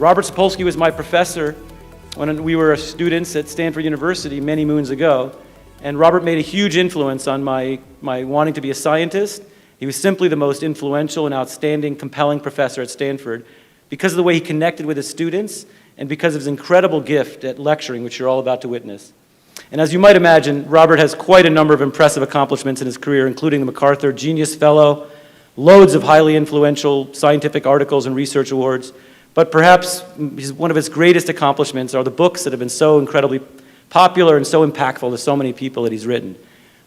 Robert Sapolsky was my professor when we were students at Stanford University many moons ago, and Robert made a huge influence on my wanting to be a scientist. He was simply the most influential and outstanding, compelling professor at Stanford because of the way he connected with his students and because of his incredible gift at lecturing, which you're all about to witness. And as you might imagine, Robert has quite a number of impressive accomplishments in his career, including the MacArthur Genius Fellow, loads of highly influential scientific articles and research awards. But perhaps one of his greatest accomplishments are the books that have been so incredibly popular and so impactful to so many people that he's written.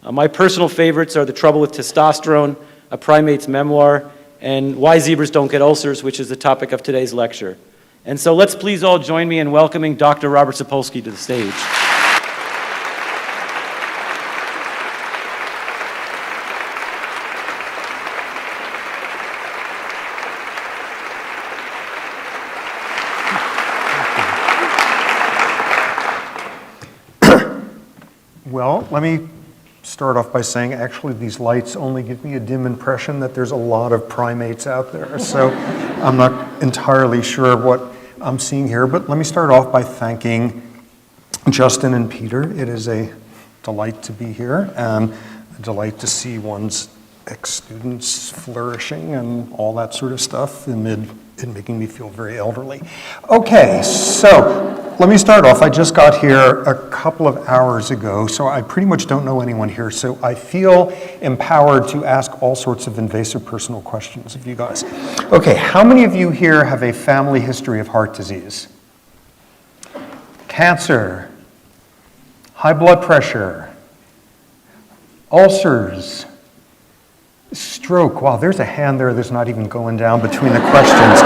My personal favorites are The Trouble with Testosterone, A Primate's Memoir, and Why Zebras Don't Get Ulcers, which is the topic of today's lecture. And so let's please all join me in welcoming Dr. Robert Sapolsky to the stage. Well, let me start off by saying actually these lights only give me a dim impression that there's a lot of primates out there, so I'm not entirely sure what I'm seeing here, but let me start off by thanking Justin and Peter. It is a delight to be here and a delight to see one's ex-students flourishing and all that sort of stuff amid it making me feel very elderly. Okay, so let me start off. I just got here a couple of hours ago, so I pretty much don't know anyone here, so I feel empowered to ask all sorts of invasive personal questions of you guys. Okay, how many of you here have a family history of heart disease? Cancer, high blood pressure, ulcers, stroke. Wow, there's a hand there that's not even going down between the questions.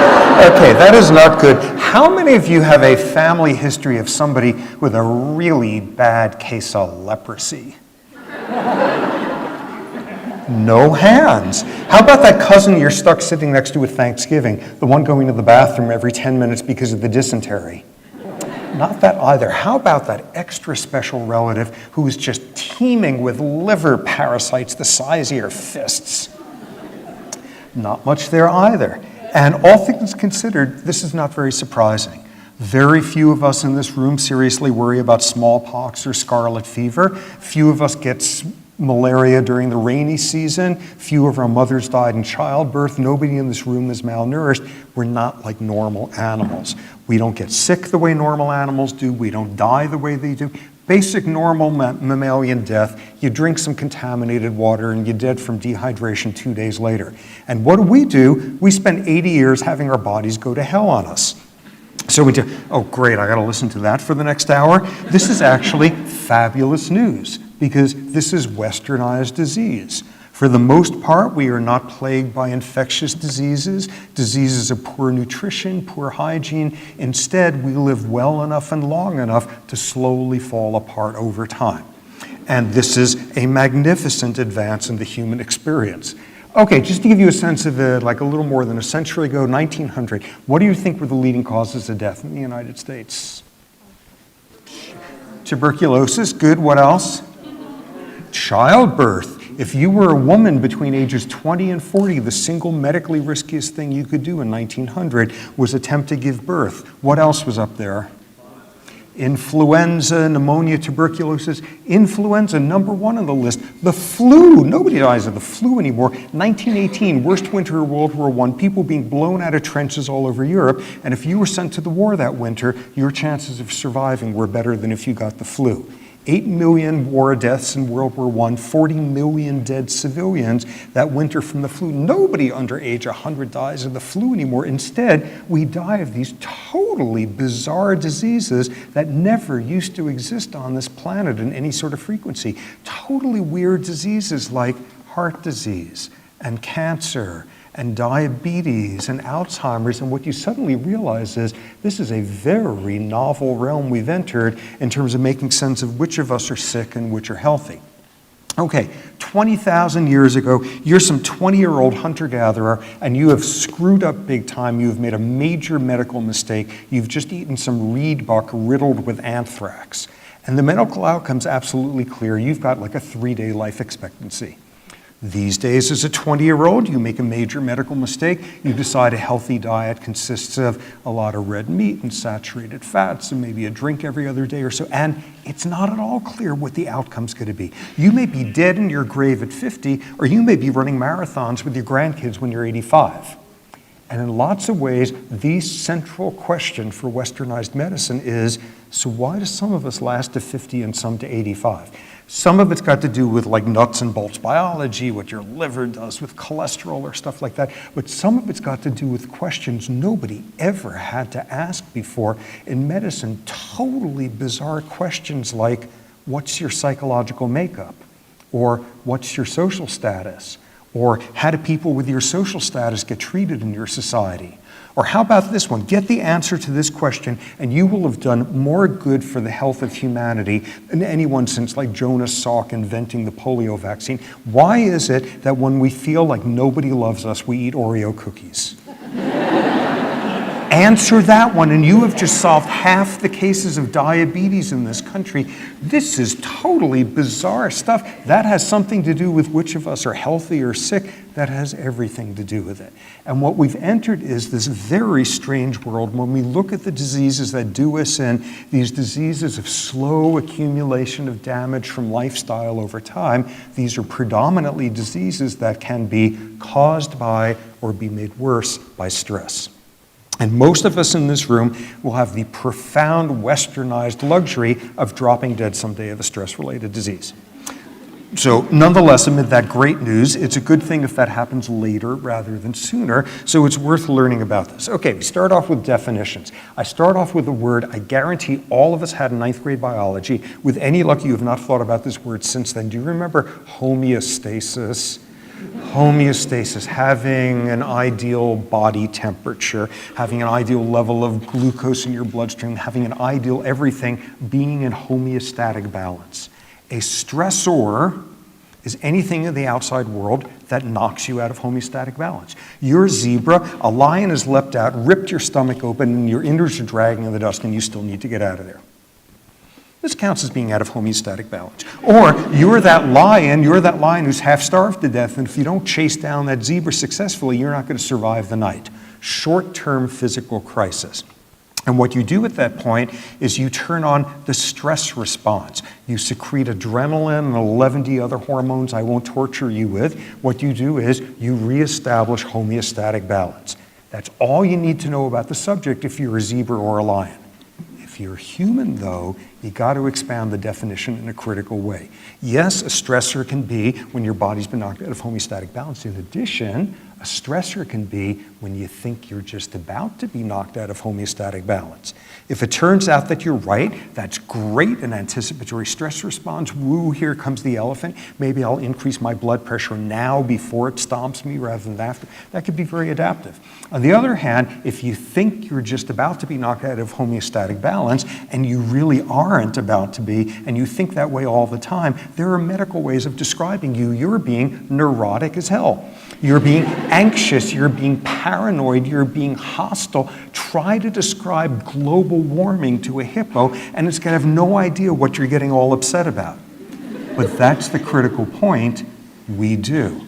Okay, that is not good. How many of you have a family history of somebody with a really bad case of leprosy? No hands. How about that cousin you're stuck sitting next to at Thanksgiving, the one going to the bathroom every 10 minutes because of the dysentery? Not that either. How about that extra special relative who is just teeming with liver parasites the size of your fists? Not much there either. And all things considered, this is not very surprising. Very few of us in this room seriously worry about smallpox or scarlet fever. Few of us get malaria during the rainy season. Few of our mothers died in childbirth. Nobody in this room is malnourished. We're not like normal animals. We don't get sick the way normal animals do. We don't die the way they do. Basic normal mammalian death, you drink some contaminated water and you're dead from dehydration 2 days later. And what do? We spend 80 years having our bodies go to hell on us. So we do, oh great, I gotta listen to that for the next hour. This is actually fabulous news because this is westernized disease. For the most part, we are not plagued by infectious diseases, diseases of poor nutrition, poor hygiene. Instead, we live well enough and long enough to slowly fall apart over time. And this is a magnificent advance in the human experience. Okay, just to give you a sense of it, like a little more than a century ago, 1900, what do you think were the leading causes of death in the United States? Tuberculosis, good, what else? Childbirth. If you were a woman between ages 20 and 40, the single medically riskiest thing you could do in 1900 was attempt to give birth. What else was up there? Influenza, pneumonia, tuberculosis. Influenza, number one on the list. The flu, nobody dies of the flu anymore. 1918, worst winter of World War I, people being blown out of trenches all over Europe. And if you were sent to the war that winter, your chances of surviving were better than if you got the flu. 8 million war deaths in World War I, 40 million dead civilians that winter from the flu. Nobody under age 100 dies of the flu anymore. Instead, we die of these totally bizarre diseases that never used to exist on this planet in any sort of frequency. Totally weird diseases like heart disease and cancer and diabetes and Alzheimer's, and what you suddenly realize is this is a very novel realm we've entered in terms of making sense of which of us are sick and which are healthy. Okay, 20,000 years ago, you're some 20-year-old hunter-gatherer, and you have screwed up big time. You have made a major medical mistake. You've just eaten some reed buck riddled with anthrax. And the medical outcome's absolutely clear. You've got like a 3-day life expectancy. These days, as a 20-year-old, you make a major medical mistake. You decide a healthy diet consists of a lot of red meat and saturated fats and maybe a drink every other day or so. And it's not at all clear what the outcome's going to be. You may be dead in your grave at 50, or you may be running marathons with your grandkids when you're 85. And in lots of ways, the central question for westernized medicine is, so why do some of us last to 50 and some to 85? Some of it's got to do with like nuts and bolts biology, what your liver does with cholesterol or stuff like that. But some of it's got to do with questions nobody ever had to ask before in medicine. Totally bizarre questions like, what's your psychological makeup? Or what's your social status? Or how do people with your social status get treated in your society? Or how about this one? Get the answer to this question and you will have done more good for the health of humanity than anyone since like Jonas Salk inventing the polio vaccine. Why is it that when we feel like nobody loves us, we eat Oreo cookies? Answer that one and you have just solved half the cases of diabetes in this country. This is totally bizarre stuff. That has something to do with which of us are healthy or sick. That has everything to do with it. And what we've entered is this very strange world when we look at the diseases that do us in, these diseases of slow accumulation of damage from lifestyle over time. These are predominantly diseases that can be caused by or be made worse by stress. And most of us in this room will have the profound westernized luxury of dropping dead someday of a stress-related disease. So nonetheless, amid that great news, it's a good thing if that happens later rather than sooner, so it's worth learning about this. Okay, we start off with definitions. I start off with a word I guarantee all of us had in 9th grade biology. With any luck, you have not thought about this word since then. Do you remember homeostasis? Homeostasis, having an ideal body temperature, having an ideal level of glucose in your bloodstream, having an ideal everything, being in homeostatic balance. A stressor is anything in the outside world that knocks you out of homeostatic balance. You're a zebra, a lion has leapt out, ripped your stomach open, and your innards are dragging in the dust, and you still need to get out of there. This counts as being out of homeostatic balance. Or you're that lion who's half starved to death, and if you don't chase down that zebra successfully, you're not going to survive the night. Short-term physical crisis. And what you do at that point is you turn on the stress response. You secrete adrenaline and 11 other hormones I won't torture you with. What you do is you reestablish homeostatic balance. That's all you need to know about the subject if you're a zebra or a lion. If you're human, though, you got to expand the definition in a critical way. Yes, a stressor can be when your body's been knocked out of homeostatic balance. In addition, a stressor can be when you think you're just about to be knocked out of homeostatic balance. If it turns out that you're right, that's great, an anticipatory stress response. Woo, here comes the elephant. Maybe I'll increase my blood pressure now before it stomps me rather than after. That could be very adaptive. On the other hand, if you think you're just about to be knocked out of homeostatic balance and you really aren't about to be, and you think that way all the time, there are medical ways of describing you. You're being neurotic as hell. You're being anxious, you're being paranoid, you're being hostile. Try to describe global warming to a hippo, and it's going to have no idea what you're getting all upset about. But that's the critical point. We do.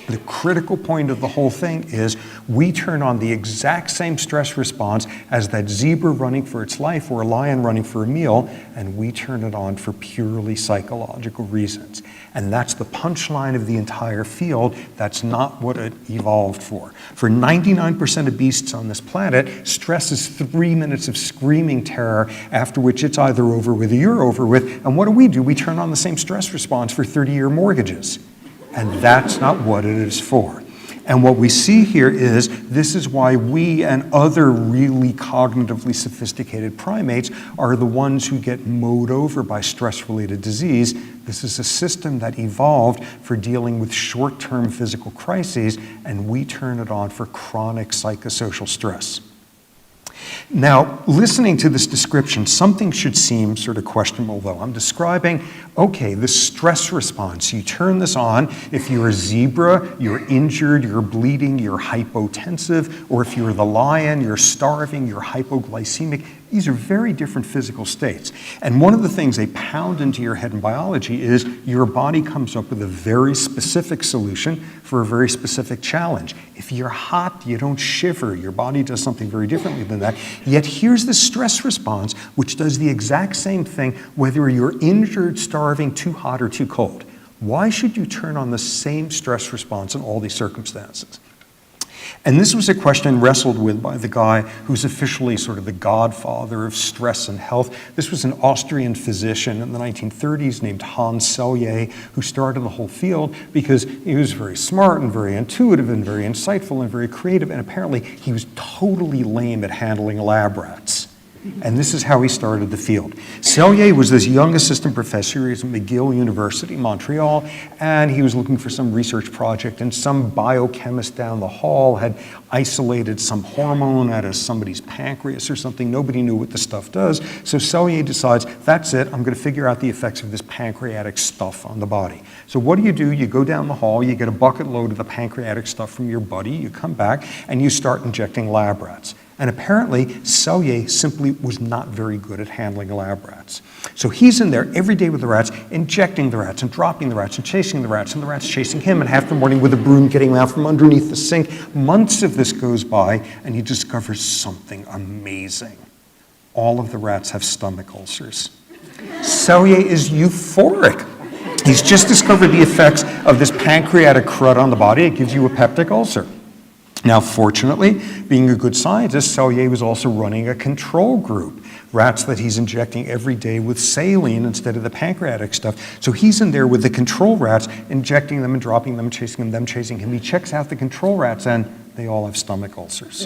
The critical point of the whole thing is we turn on the exact same stress response as that zebra running for its life or a lion running for a meal, and we turn it on for purely psychological reasons. And that's the punchline of the entire field. That's not what it evolved for. For 99% of beasts on this planet, stress is 3 minutes of screaming terror, after which it's either over with or you're over with. And what do? We turn on the same stress response for 30-year mortgages. And that's not what it is for. And what we see here is this is why we and other really cognitively sophisticated primates are the ones who get mowed over by stress-related disease. This is a system that evolved for dealing with short-term physical crises, and we turn it on for chronic psychosocial stress. Now, listening to this description, something should seem sort of questionable, though. I'm describing, okay, the stress response. You turn this on. If you're a zebra, you're injured, you're bleeding, you're hypotensive, or if you're the lion, you're starving, you're hypoglycemic. These are very different physical states. And one of the things they pound into your head in biology is your body comes up with a very specific solution for a very specific challenge. If you're hot, you don't shiver. Your body does something very differently than that. Yet here's the stress response, which does the exact same thing whether you're injured, starving, too hot, or too cold. Why should you turn on the same stress response in all these circumstances? And this was a question wrestled with by the guy who's officially sort of the godfather of stress and health. This was an Austrian physician in the 1930s named Hans Selye, who started the whole field because he was very smart and very intuitive and very insightful and very creative, and apparently he was totally lame at handling lab rats. And this is how he started the field. Selye was this young assistant professor. He was at McGill University, Montreal, and he was looking for some research project, and some biochemist down the hall had isolated some hormone out of somebody's pancreas or something. Nobody knew what the stuff does. So Selye decides, that's it, I'm going to figure out the effects of this pancreatic stuff on the body. So what do? You go down the hall, you get a bucket load of the pancreatic stuff from your buddy, you come back, and you start injecting lab rats. And apparently, Selye simply was not very good at handling lab rats. So he's in there every day with the rats, injecting the rats and dropping the rats and chasing the rats, and the rats chasing him, and half the morning with a broom getting him out from underneath the sink. Months of this goes by, and he discovers something amazing. All of the rats have stomach ulcers. Selye is euphoric. He's just discovered the effects of this pancreatic crud on the body. It gives you a peptic ulcer. Now, fortunately, being a good scientist, Selye was also running a control group, rats that he's injecting every day with saline instead of the pancreatic stuff. So he's in there with the control rats, injecting them and dropping them, chasing them chasing him. He checks out the control rats, and they all have stomach ulcers.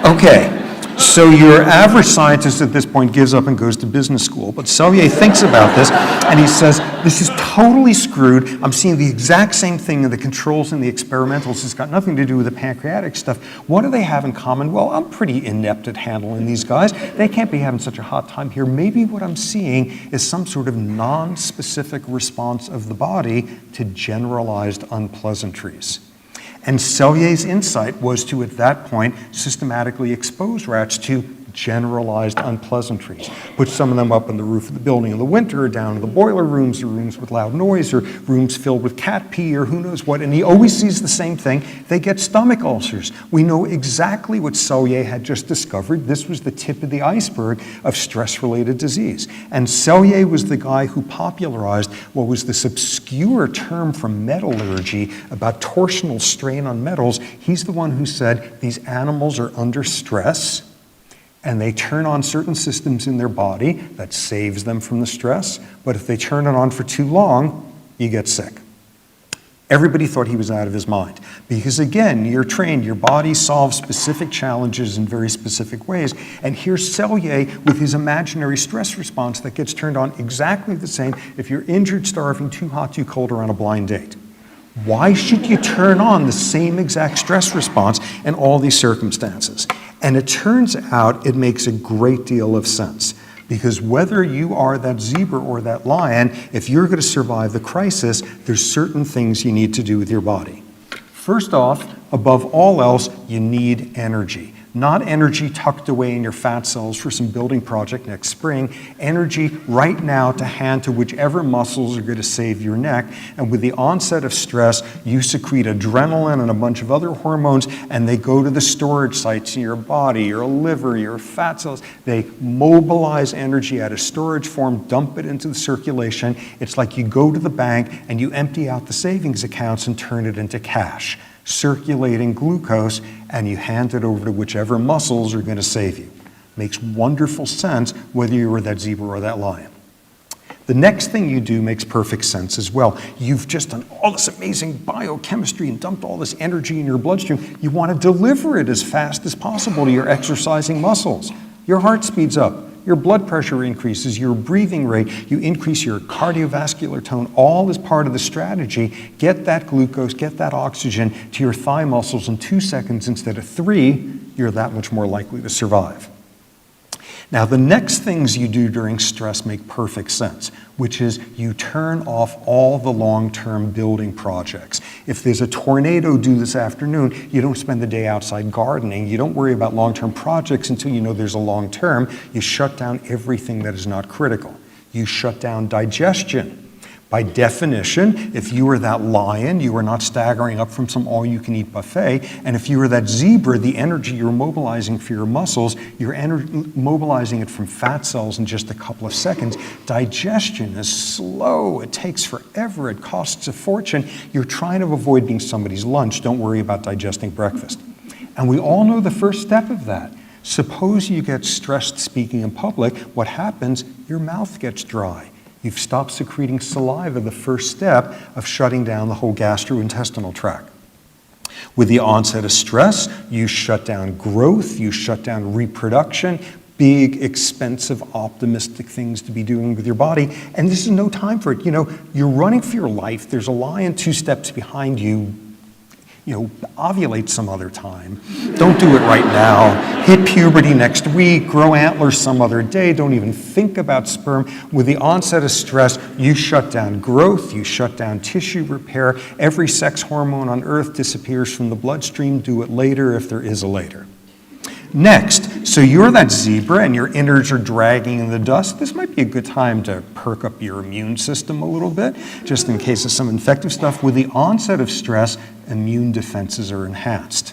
Okay. So your average scientist at this point gives up and goes to business school, but Selye thinks about this, and he says, this is totally screwed. I'm seeing the exact same thing in the controls and the experimentals. It's got nothing to do with the pancreatic stuff. What do they have in common? Well, I'm pretty inept at handling these guys. They can't be having such a hot time here. Maybe what I'm seeing is some sort of non-specific response of the body to generalized unpleasantries. And Selye's insight was to, at that point, systematically expose rats to generalized unpleasantries. Put some of them up on the roof of the building in the winter, or down in the boiler rooms, or rooms with loud noise, or rooms filled with cat pee, or who knows what, and he always sees the same thing. They get stomach ulcers. We know exactly what Selye had just discovered. This was the tip of the iceberg of stress-related disease. And Selye was the guy who popularized what was this obscure term from metallurgy about torsional strain on metals. He's the one who said these animals are under stress, and they turn on certain systems in their body that saves them from the stress, but if they turn it on for too long, you get sick. Everybody thought he was out of his mind, because again, you're trained, your body solves specific challenges in very specific ways, and here's Selye with his imaginary stress response that gets turned on exactly the same if you're injured, starving, too hot, too cold, or on a blind date. Why should you turn on the same exact stress response in all these circumstances? And it turns out it makes a great deal of sense. Because whether you are that zebra or that lion, if you're going to survive the crisis, there's certain things you need to do with your body. First off, above all else, you need energy. Not energy tucked away in your fat cells for some building project next spring, energy right now to hand to whichever muscles are going to save your neck. And with the onset of stress, you secrete adrenaline and a bunch of other hormones, and they go to the storage sites in your body, your liver, your fat cells. They mobilize energy out of storage form, dump it into the circulation. It's like you go to the bank and you empty out the savings accounts and turn it into cash, circulating glucose, and you hand it over to whichever muscles are going to save you. Makes wonderful sense whether you were that zebra or that lion. The next thing you do makes perfect sense as well. You've just done all this amazing biochemistry and dumped all this energy in your bloodstream. You want to deliver it as fast as possible to your exercising muscles. Your heart speeds up. Your blood pressure increases, your breathing rate, you increase your cardiovascular tone, all is part of the strategy. Get that glucose, get that oxygen to your thigh muscles in 2 seconds instead of 3, you're that much more likely to survive. Now, the next things you do during stress make perfect sense, which is you turn off all the long-term building projects. If there's a tornado due this afternoon, you don't spend the day outside gardening. You don't worry about long-term projects until you know there's a long-term. You shut down everything that is not critical. You shut down digestion. By definition, if you were that lion, you are not staggering up from some all-you-can-eat buffet. And if you were that zebra, the energy you're mobilizing for your muscles, you're mobilizing it from fat cells in just a couple of seconds. Digestion is slow. It takes forever. It costs a fortune. You're trying to avoid being somebody's lunch. Don't worry about digesting breakfast. And we all know the first step of that. Suppose you get stressed speaking in public. What happens? Your mouth gets dry. You've stopped secreting saliva, the first step of shutting down the whole gastrointestinal tract. With the onset of stress, you shut down growth, you shut down reproduction, big, expensive, optimistic things to be doing with your body, and this is no time for it. You know, you're running for your life, there's a lion 2 steps behind you. You know, ovulate some other time. Don't do it right now. Hit puberty next week, grow antlers some other day. Don't even think about sperm. With the onset of stress, you shut down growth, you shut down tissue repair. Every sex hormone on earth disappears from the bloodstream. Do it later if there is a later. Next, so you're that zebra and your innards are dragging in the dust. This might be a good time to perk up your immune system a little bit, just in case of some infective stuff. With the onset of stress, immune defenses are enhanced.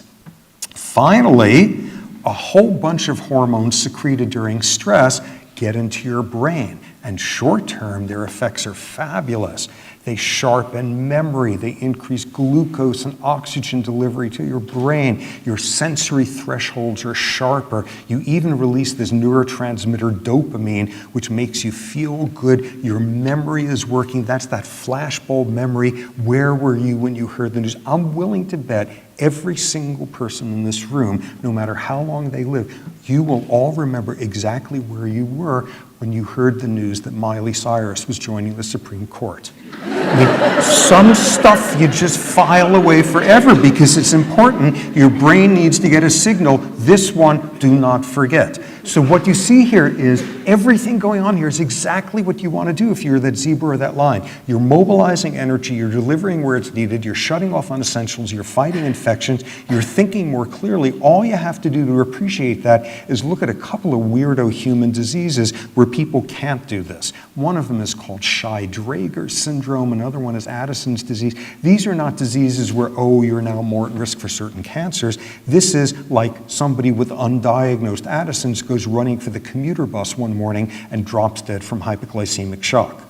Finally, a whole bunch of hormones secreted during stress get into your brain. And short term, their effects are fabulous. They sharpen memory, they increase glucose and oxygen delivery to your brain. Your sensory thresholds are sharper. You even release this neurotransmitter dopamine, which makes you feel good. Your memory is working. That's that flashbulb memory. Where were you when you heard the news? I'm willing to bet every single person in this room, no matter how long they live, you will all remember exactly where you were when you heard the news that Miley Cyrus was joining the Supreme Court. I mean, some stuff you just file away forever because it's important. Your brain needs to get a signal. This one, do not forget. So what you see here is everything going on here is exactly what you want to do if you're that zebra or that lion. You're mobilizing energy, you're delivering where it's needed, you're shutting off unessentials, you're fighting infections, you're thinking more clearly. All you have to do to appreciate that is look at a couple of weirdo human diseases where people can't do this. One of them is called Shy-Drager syndrome, another one is Addison's disease. These are not diseases where, oh, you're now more at risk for certain cancers. This is like somebody with undiagnosed Addison's goes running for the commuter bus one morning and drops dead from hypoglycemic shock.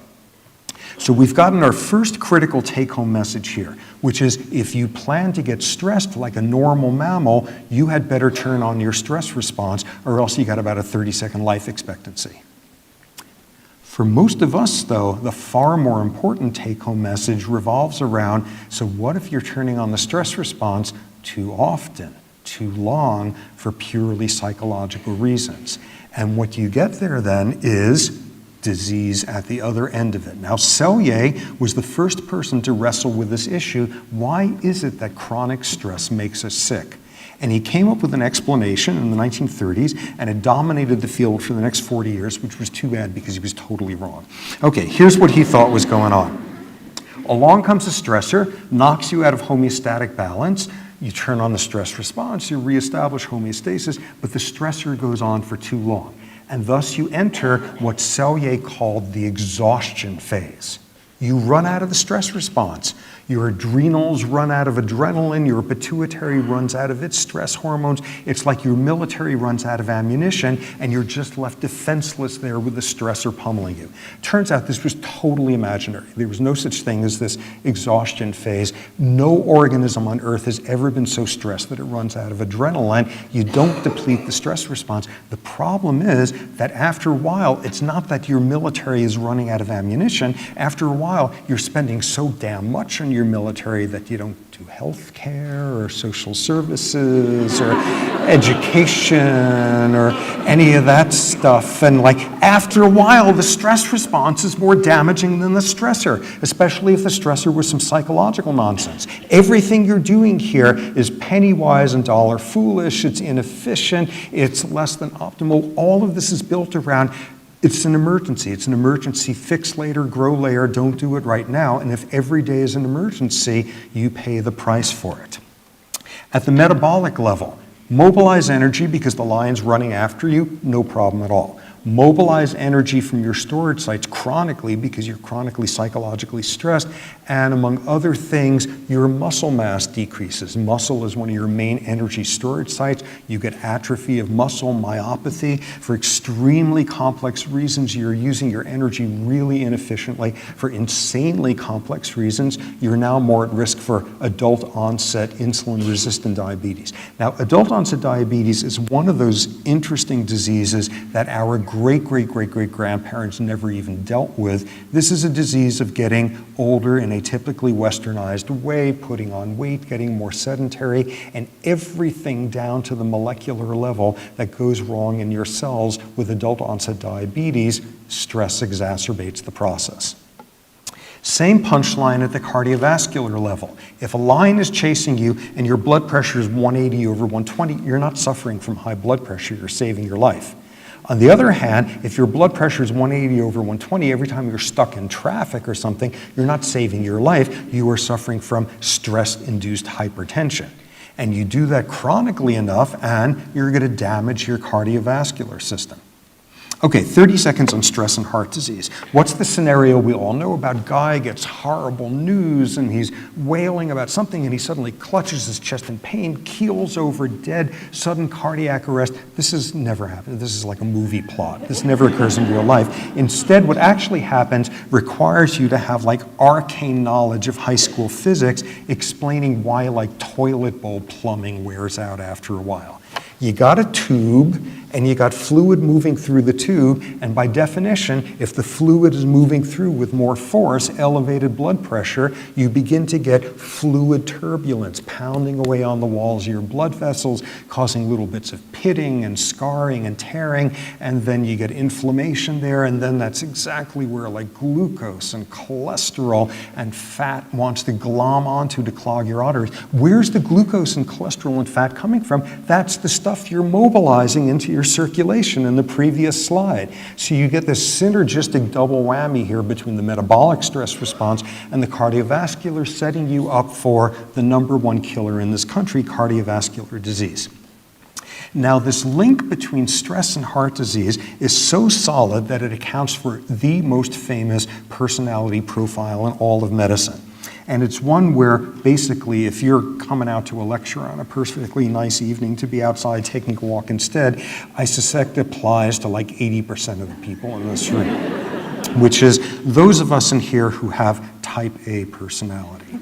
So we've gotten our first critical take-home message here, which is if you plan to get stressed like a normal mammal, you had better turn on your stress response or else you got about a 30-second life expectancy. For most of us, though, the far more important take-home message revolves around, so what if you're turning on the stress response too often, too long, for purely psychological reasons? And what you get there then is disease at the other end of it. Now, Selye was the first person to wrestle with this issue. Why is it that chronic stress makes us sick? And he came up with an explanation in the 1930s, and it dominated the field for the next 40 years, which was too bad because he was totally wrong. Okay, here's what he thought was going on. Along comes a stressor, knocks you out of homeostatic balance. You turn on the stress response, you reestablish homeostasis, but the stressor goes on for too long. And thus you enter what Selye called the exhaustion phase. You run out of the stress response. Your adrenals run out of adrenaline. Your pituitary runs out of its stress hormones. It's like your military runs out of ammunition, and you're just left defenseless there with the stressor pummeling you. Turns out this was totally imaginary. There was no such thing as this exhaustion phase. No organism on Earth has ever been so stressed that it runs out of adrenaline. You don't deplete the stress response. The problem is that after a while, it's not that your military is running out of ammunition. After a while, you're spending so damn much on your military that you don't do health care or social services or education or any of that stuff. And like after a while, the stress response is more damaging than the stressor, especially if the stressor was some psychological nonsense. Everything you're doing here is penny wise and dollar foolish. It's inefficient. It's less than optimal. All of this is built around it's an emergency. It's an emergency. Fix later, grow later, don't do it right now. And if every day is an emergency, you pay the price for it. At the metabolic level, mobilize energy because the lion's running after you, no problem at all. Mobilize energy from your storage sites chronically because you're chronically psychologically stressed, and among other things, your muscle mass decreases. Muscle is one of your main energy storage sites. You get atrophy of muscle, myopathy. For extremely complex reasons, you're using your energy really inefficiently. For insanely complex reasons, you're now more at risk for adult onset insulin-resistant diabetes. Now, adult onset diabetes is one of those interesting diseases that our great-great-great-great-grandparents never even dealt with. This is a disease of getting older in a typically westernized way, putting on weight, getting more sedentary, and everything down to the molecular level that goes wrong in your cells with adult onset diabetes. Stress exacerbates the process. Same punchline at the cardiovascular level. If a lion is chasing you and your blood pressure is 180 over 120, you're not suffering from high blood pressure, you're saving your life. On the other hand, if your blood pressure is 180 over 120, every time you're stuck in traffic or something, you're not saving your life, you are suffering from stress-induced hypertension. And you do that chronically enough, and you're going to damage your cardiovascular system. Okay, 30 seconds on stress and heart disease. What's the scenario we all know about? Guy gets horrible news and he's wailing about something and he suddenly clutches his chest in pain, keels over dead, sudden cardiac arrest. This has never happened. This is like a movie plot. This never occurs in real life. Instead, what actually happens requires you to have like arcane knowledge of high school physics explaining why like toilet bowl plumbing wears out after a while. You got a tube and you got fluid moving through the tube, and by definition, if the fluid is moving through with more force, elevated blood pressure, you begin to get fluid turbulence pounding away on the walls of your blood vessels, causing little bits of pitting and scarring and tearing, and then you get inflammation there, and then that's exactly where like glucose and cholesterol and fat wants to glom onto to clog your arteries. Where's the glucose and cholesterol and fat coming from? That's the stuff you're mobilizing into your circulation in the previous slide. So you get this synergistic double whammy here between the metabolic stress response and the cardiovascular, setting you up for the #1 killer in this country, cardiovascular disease. Now, this link between stress and heart disease is so solid that it accounts for the most famous personality profile in all of medicine. And it's one where basically if you're coming out to a lecture on a perfectly nice evening to be outside taking a walk instead, I suspect it applies to like 80% of the people in this room, which is those of us in here who have type A personality.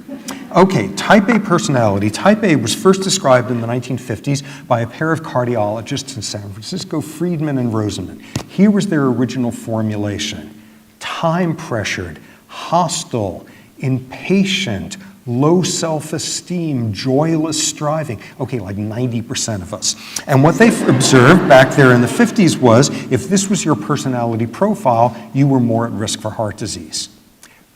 Okay, type A personality. Type A was first described in the 1950s by a pair of cardiologists in San Francisco, Friedman and Rosenman. Here was their original formulation: time-pressured, hostile, impatient, low self-esteem, joyless striving. Okay, like 90% of us. And what they observed back there in the 50s was if this was your personality profile, you were more at risk for heart disease.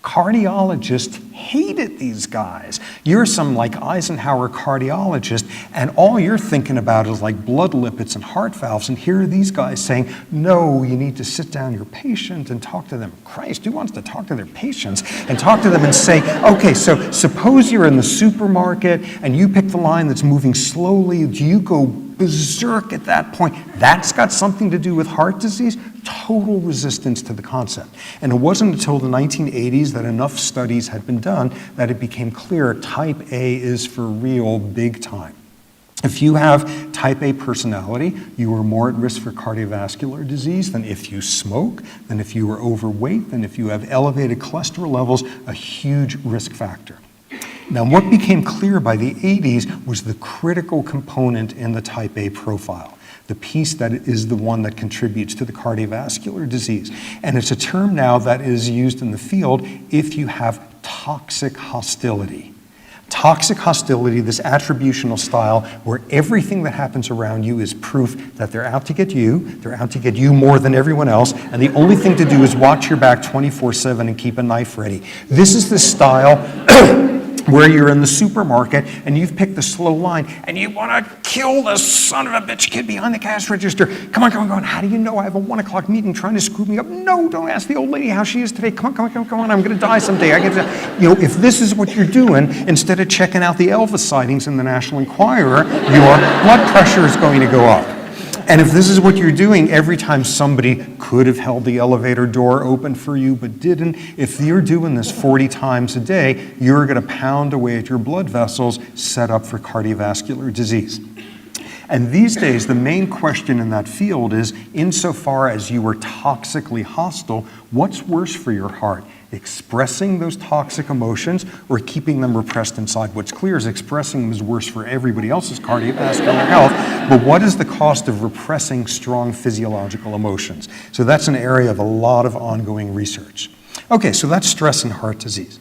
Cardiologists hated these guys. You're some like Eisenhower cardiologist, and all you're thinking about is like blood lipids and heart valves, and here are these guys saying, no, you need to sit down your patient and talk to them. Christ, who wants to talk to their patients and talk to them and say, okay, so suppose you're in the supermarket and you pick the line that's moving slowly. Do you go berserk at that point. That's got something to do with heart disease? Total resistance to the concept. And it wasn't until the 1980s that enough studies had been done that it became clear type A is for real big time. If you have type A personality, you are more at risk for cardiovascular disease than if you smoke, than if you are overweight, than if you have elevated cholesterol levels, a huge risk factor. Now, what became clear by the 80s was the critical component in the type A profile, the piece that is the one that contributes to the cardiovascular disease. And it's a term now that is used in the field if you have toxic hostility. Toxic hostility, this attributional style where everything that happens around you is proof that they're out to get you more than everyone else, and the only thing to do is watch your back 24/7 and keep a knife ready. This is the style where you're in the supermarket and you've picked the slow line and you want to kill the son of a bitch kid behind the cash register. Come on. How do you know I have a 1 o'clock meeting trying to screw me up? No, don't ask the old lady how she is today. Come on. I'm going to die someday. If this is what you're doing, instead of checking out the Elvis sightings in the National Enquirer, your blood pressure is going to go up. And if this is what you're doing every time somebody could have held the elevator door open for you but didn't, if you're doing this 40 times a day, you're going to pound away at your blood vessels set up for cardiovascular disease. And these days, the main question in that field is, insofar as you are toxically hostile, what's worse for your heart? Expressing those toxic emotions or keeping them repressed inside? What's clear is expressing them is worse for everybody else's cardiovascular health, but what is the cost of repressing strong physiological emotions? So that's an area of a lot of ongoing research. Okay, so that's stress and heart disease.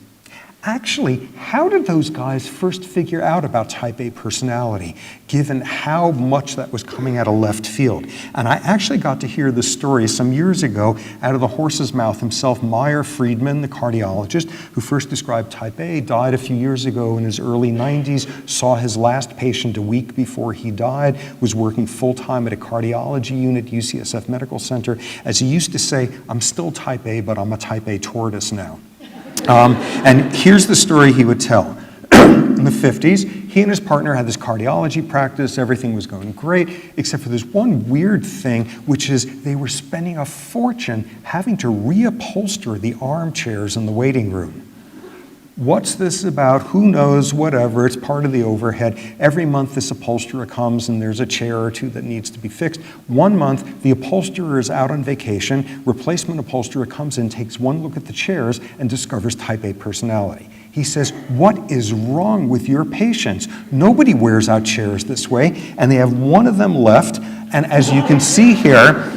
Actually, how did those guys first figure out about type A personality, given how much that was coming out of left field? And I actually got to hear this story some years ago out of the horse's mouth himself. Meyer Friedman, the cardiologist who first described type A, died a few years ago in his early 90s, saw his last patient a week before he died, was working full-time at a cardiology unit, UCSF Medical Center. As he used to say, I'm still type A, but I'm a type A tortoise now. And here's the story he would tell. In the 50s, he and his partner had this cardiology practice. Everything was going great, except for this one weird thing, which is they were spending a fortune having to reupholster the armchairs in the waiting room. What's this about? Who knows? Whatever. It's part of the overhead. Every month this upholsterer comes and there's a chair or two that needs to be fixed. 1 month, the upholsterer is out on vacation. Replacement upholsterer comes in, takes one look at the chairs, and discovers type A personality. He says, what is wrong with your patients? Nobody wears out chairs this way, and they have one of them left. And as you can see here,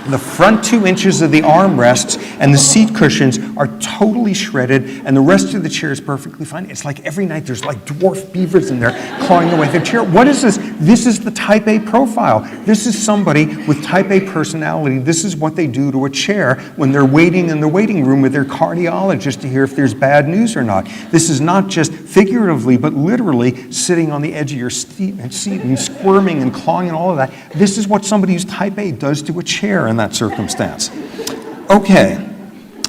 the front 2 inches of the armrests and the seat cushions are totally shredded, and the rest of the chair is perfectly fine. It's like every night there's like dwarf beavers in there clawing away at their chair. What is this? This is the type A profile. This is somebody with type A personality. This is what they do to a chair when they're waiting in the waiting room with their cardiologist to hear if there's bad news or not. This is not just figuratively, but literally sitting on the edge of your seat and squirming and clawing and all of that. This is what somebody who's type A does to a chair in that circumstance. Okay,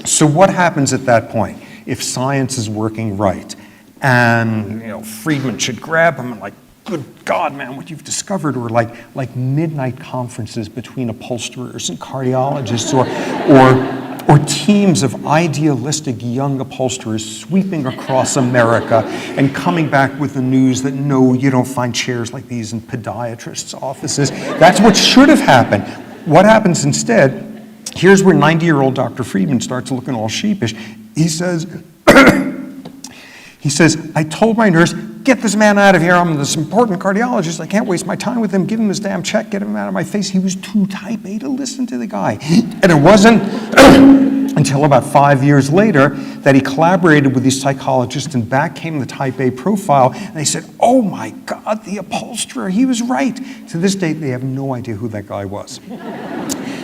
so what happens at that point if science is working right? And Friedman should grab him and like, good God, man, what you've discovered, or like midnight conferences between upholsterers and cardiologists, or teams of idealistic young upholsterers sweeping across America and coming back with the news that no, you don't find chairs like these in podiatrists' offices. That's what should have happened. What happens instead, here's where 90-year-old Dr. Friedman starts looking all sheepish. He says, I told my nurse, get this man out of here. I'm this important cardiologist. I can't waste my time with him. Give him his damn check. Get him out of my face. He was too type A to listen to the guy. And it wasn't until about 5 years later that he collaborated with these psychologists, and back came the type A profile. And they said, oh my God, the upholsterer, he was right. To this day, they have no idea who that guy was.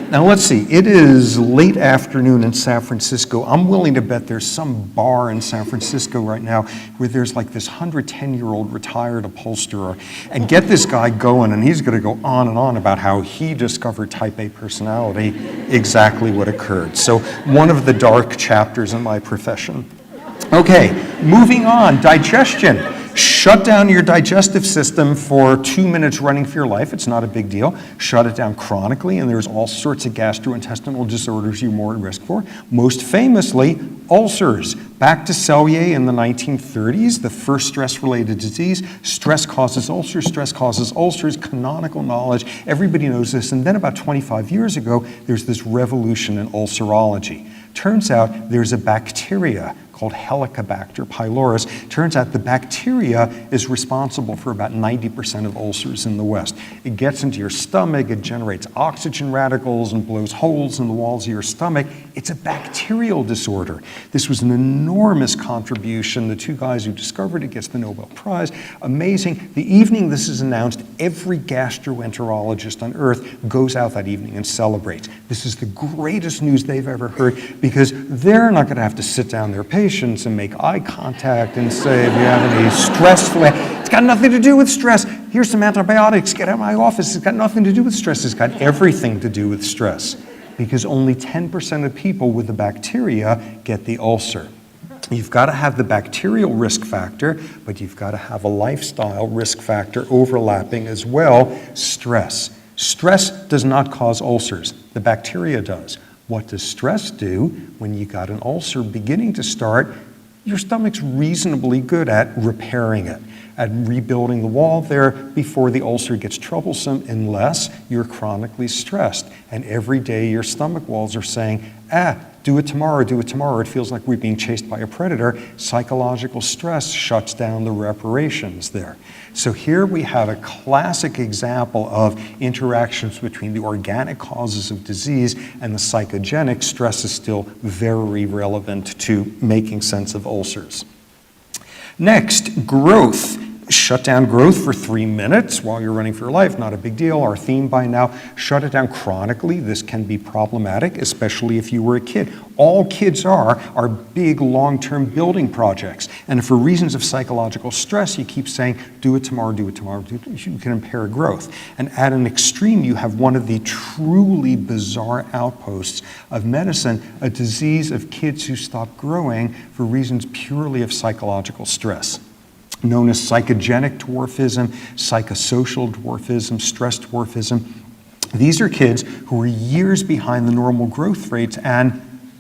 Now let's see, it is late afternoon in San Francisco. I'm willing to bet there's some bar in San Francisco right now where there's like this 110-year-old retired upholsterer. And get this guy going, and he's going to go on and on about how he discovered type A personality, exactly what occurred. So one of the dark chapters in my profession. Okay, moving on, digestion. Shut down your digestive system for 2 minutes running for your life. It's not a big deal. Shut it down chronically, and there's all sorts of gastrointestinal disorders you're more at risk for. Most famously, ulcers. Back to Cellier in the 1930s, the first stress-related disease. Stress causes ulcers, canonical knowledge. Everybody knows this. And then about 25 years ago, there's this revolution in ulcerology. Turns out there's a bacteria called Helicobacter pylorus. Turns out the bacteria is responsible for about 90% of ulcers in the West. It gets into your stomach, it generates oxygen radicals and blows holes in the walls of your stomach. It's a bacterial disorder. This was an enormous contribution. The two guys who discovered it gets the Nobel Prize. Amazing. The evening this is announced, every gastroenterologist on earth goes out that evening and celebrates. This is the greatest news they've ever heard because they're not going to have to sit down their patients and make eye contact and say, if you have any stress, it's got nothing to do with stress. Here's some antibiotics, get out of my office. It's got nothing to do with stress. It's got everything to do with stress because only 10% of people with the bacteria get the ulcer. You've got to have the bacterial risk factor, but you've got to have a lifestyle risk factor overlapping as well, stress. Stress does not cause ulcers. The bacteria does. What does stress do when you got an ulcer beginning to start? Your stomach's reasonably good at repairing it, at rebuilding the wall there before the ulcer gets troublesome unless you're chronically stressed. And every day your stomach walls are saying, do it tomorrow, do it tomorrow. It feels like we're being chased by a predator. Psychological stress shuts down the reparations there. So here we have a classic example of interactions between the organic causes of disease and the psychogenic. Stress is still very relevant to making sense of ulcers. Next, growth. Shut down growth for 3 minutes while you're running for your life, not a big deal. Our theme by now, shut it down chronically. This can be problematic, especially if you were a kid. All kids are big long-term building projects. And if for reasons of psychological stress, you keep saying, do it tomorrow, do it tomorrow, you can impair growth. And at an extreme, you have one of the truly bizarre outposts of medicine, a disease of kids who stop growing for reasons purely of psychological stress, known as psychogenic dwarfism, psychosocial dwarfism, stress dwarfism. These are kids who are years behind the normal growth rates, and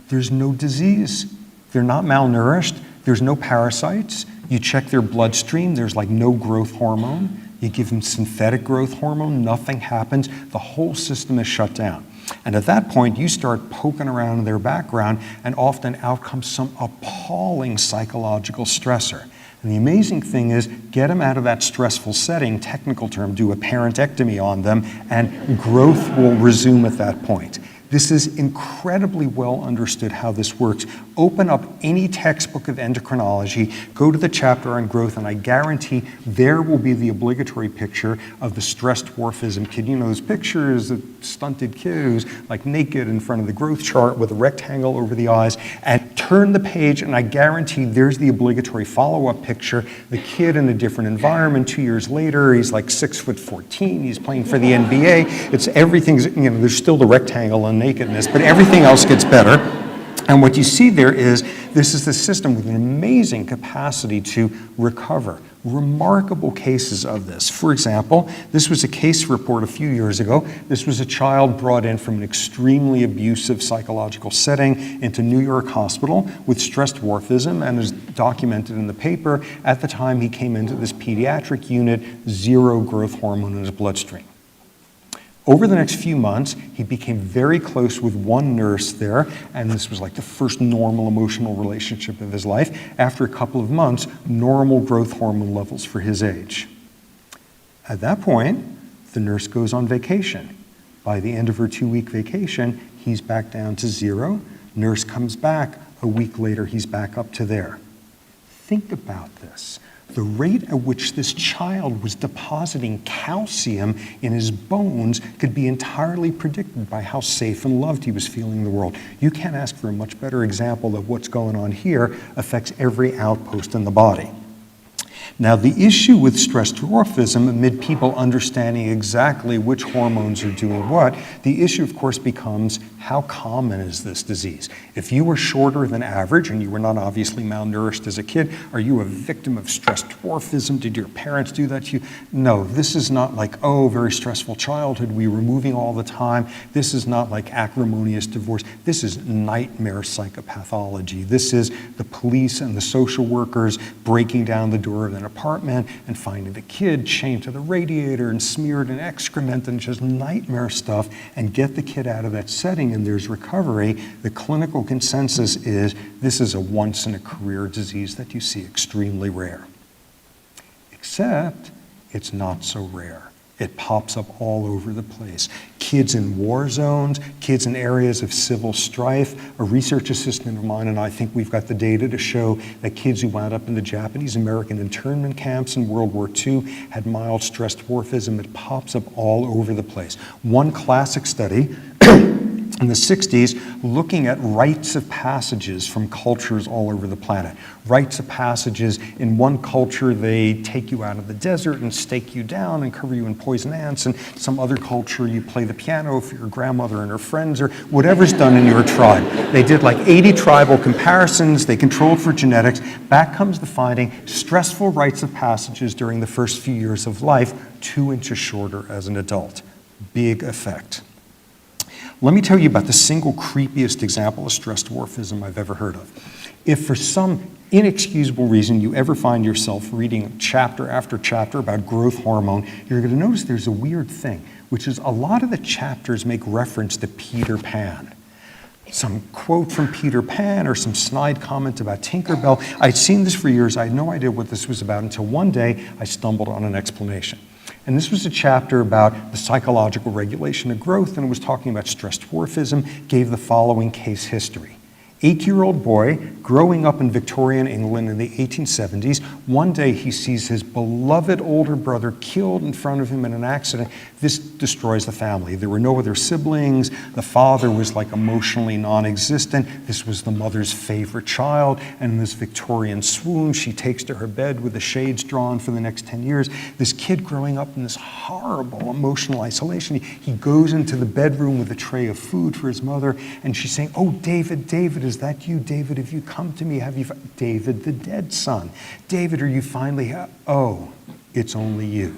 there's no disease. They're not malnourished. There's no parasites. You check their bloodstream. There's like no growth hormone. You give them synthetic growth hormone. Nothing happens. The whole system is shut down. And at that point, you start poking around in their background, and often out comes some appalling psychological stressor. And the amazing thing is, get them out of that stressful setting, technical term, do a parentectomy on them, and growth will resume at that point. This is incredibly well understood how this works. Open up any textbook of endocrinology, go to the chapter on growth, and I guarantee there will be the obligatory picture of the stress dwarfism kid. You know, those pictures of stunted kid who's like naked in front of the growth chart with a rectangle over the eyes, and turn the page, and I guarantee there's the obligatory follow-up picture. The kid in a different environment 2 years later, he's like 6'14", he's playing for the NBA. It's everything's, you know, there's still the rectangle and nakedness, but everything else gets better. And what you see there is, this is the system with an amazing capacity to recover. Remarkable cases of this. For example, this was a case report a few years ago. This was a child brought in from an extremely abusive psychological setting into New York Hospital with stress dwarfism, and is documented in the paper. At the time he came into this pediatric unit, 0 growth hormone in his bloodstream. Over the next few months, he became very close with one nurse there, and this was like the first normal emotional relationship of his life. After a couple of months, normal growth hormone levels for his age. At that point, the nurse goes on vacation. By the end of her 2-week vacation, he's back down to 0. Nurse comes back. A week later, he's back up to there. Think about this. The rate at which this child was depositing calcium in his bones could be entirely predicted by how safe and loved he was feeling in the world. You can't ask for a much better example of what's going on here affects every outpost in the body. Now, the issue with stress dwarfism, amid people understanding exactly which hormones are doing what, the issue, of course, becomes how common is this disease? If you were shorter than average and you were not obviously malnourished as a kid, are you a victim of stress dwarfism? Did your parents do that to you? No, this is not like, oh, very stressful childhood, we were moving all the time. This is not like acrimonious divorce. This is nightmare psychopathology. This is the police and the social workers breaking down the door of an apartment and finding the kid chained to the radiator and smeared in excrement and just nightmare stuff, and get the kid out of that setting and there's recovery. The clinical consensus is this is a once-in-a-career disease that you see extremely rare. Except it's not so rare. It pops up all over the place. Kids in war zones, kids in areas of civil strife. A research assistant of mine and I think we've got the data to show that kids who wound up in the Japanese-American internment camps in World War II had mild stress dwarfism. It pops up all over the place. One classic study in the 60s, looking at rites of passages from cultures all over the planet. Rites of passages, in one culture they take you out of the desert and stake you down and cover you in poison ants, and some other culture you play the piano for your grandmother and her friends, or whatever's done in your tribe. They did like 80 tribal comparisons, they controlled for genetics. Back comes the finding, stressful rites of passages during the first few years of life, 2 inches shorter as an adult. Big effect. Let me tell you about the single creepiest example of stress dwarfism I've ever heard of. If for some inexcusable reason you ever find yourself reading chapter after chapter about growth hormone, you're going to notice there's a weird thing, which is a lot of the chapters make reference to Peter Pan. Some quote from Peter Pan or some snide comment about Tinkerbell. I'd seen this for years. I had no idea what this was about until one day I stumbled on an explanation. And this was a chapter about the psychological regulation of growth, and it was talking about stress dwarfism, gave the following case history. 8-year-old boy growing up in Victorian England in the 1870s. One day he sees his beloved older brother killed in front of him in an accident. This destroys the family. There were no other siblings. The father was like emotionally non-existent. This was the mother's favorite child. And in this Victorian swoon, she takes to her bed with the shades drawn for the next 10 years. This kid growing up in this horrible emotional isolation, he goes into the bedroom with a tray of food for his mother, and she's saying, "Oh, David, David, is that you? David, have you come to me? Have you, David, the dead son? David, are you finally, oh, it's only you."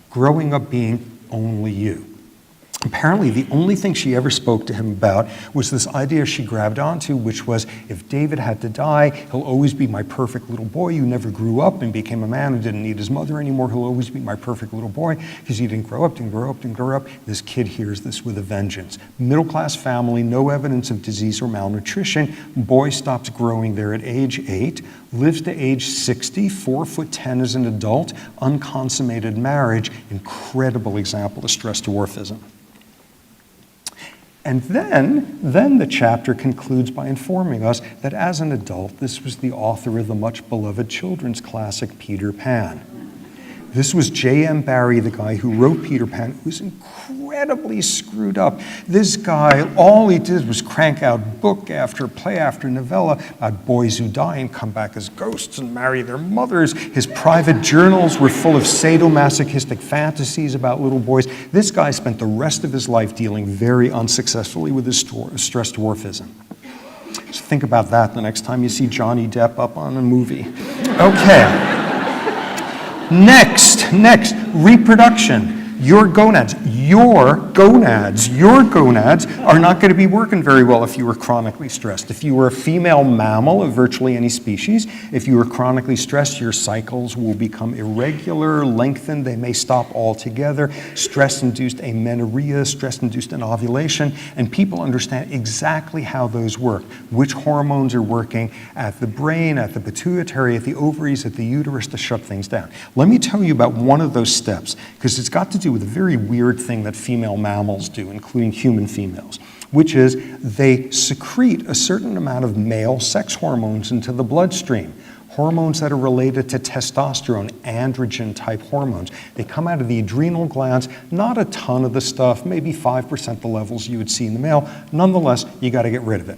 Growing up being only you. Apparently, the only thing she ever spoke to him about was this idea she grabbed onto, which was, if David had to die, he'll always be my perfect little boy who never grew up and became a man who didn't need his mother anymore. He'll always be my perfect little boy because he didn't grow up, didn't grow up, didn't grow up. This kid hears this with a vengeance. Middle-class family, no evidence of disease or malnutrition. Boy stops growing there at age 8, lives to age 60, 4'10" as an adult, unconsummated marriage. Incredible example of stress dwarfism. And then the chapter concludes by informing us that as an adult, this was the author of the much beloved children's classic, Peter Pan. This was J.M. Barrie, the guy who wrote Peter Pan, who was incredibly screwed up. This guy, all he did was crank out book after play after novella about boys who die and come back as ghosts and marry their mothers. His private journals were full of sadomasochistic fantasies about little boys. This guy spent the rest of his life dealing very unsuccessfully with his stress dwarfism. So think about that the next time you see Johnny Depp up on a movie. Okay. Next, reproduction. Your gonads are not going to be working very well if you were chronically stressed. If you were a female mammal of virtually any species, if you were chronically stressed, your cycles will become irregular, lengthened, they may stop altogether. Stress-induced amenorrhea, stress-induced anovulation, and people understand exactly how those work, which hormones are working at the brain, at the pituitary, at the ovaries, at the uterus to shut things down. Let me tell you about one of those steps, because it's got to do with a very weird thing that female mammals do, including human females, which is they secrete a certain amount of male sex hormones into the bloodstream. Hormones that are related to testosterone, androgen-type hormones. They come out of the adrenal glands, not a ton of the stuff, maybe 5% the levels you would see in the male. Nonetheless, you got to get rid of it.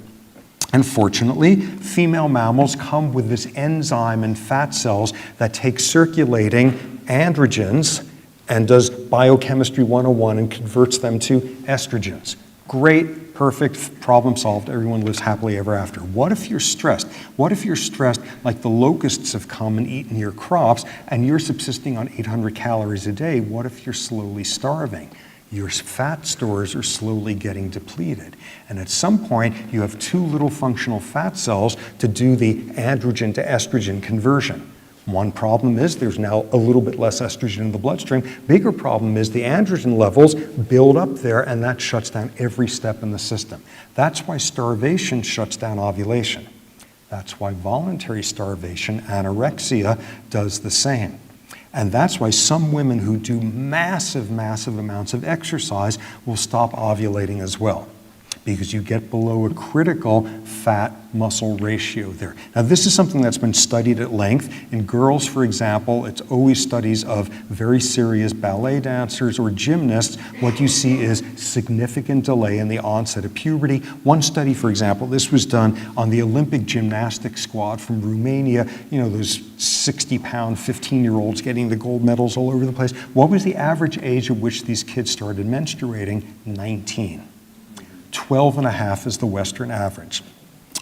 Unfortunately, female mammals come with this enzyme in fat cells that takes circulating androgens and does biochemistry 101 and converts them to estrogens. Great, perfect, problem solved, everyone lives happily ever after. What if you're stressed? What if you're stressed like the locusts have come and eaten your crops and you're subsisting on 800 calories a day? What if you're slowly starving? Your fat stores are slowly getting depleted. And at some point, you have too little functional fat cells to do the androgen to estrogen conversion. One problem is there's now a little bit less estrogen in the bloodstream. Bigger problem is the androgen levels build up there, and that shuts down every step in the system. That's why starvation shuts down ovulation. That's why voluntary starvation, anorexia, does the same. And that's why some women who do massive, massive amounts of exercise will stop ovulating as well, because you get below a critical fat-muscle ratio there. Now, this is something that's been studied at length. In girls, for example, it's always studies of very serious ballet dancers or gymnasts. What you see is significant delay in the onset of puberty. One study, for example, this was done on the Olympic gymnastics squad from Romania, you know, those 60-pound 15-year-olds getting the gold medals all over the place. What was the average age at which these kids started menstruating? 19. 12 and a half is the Western average.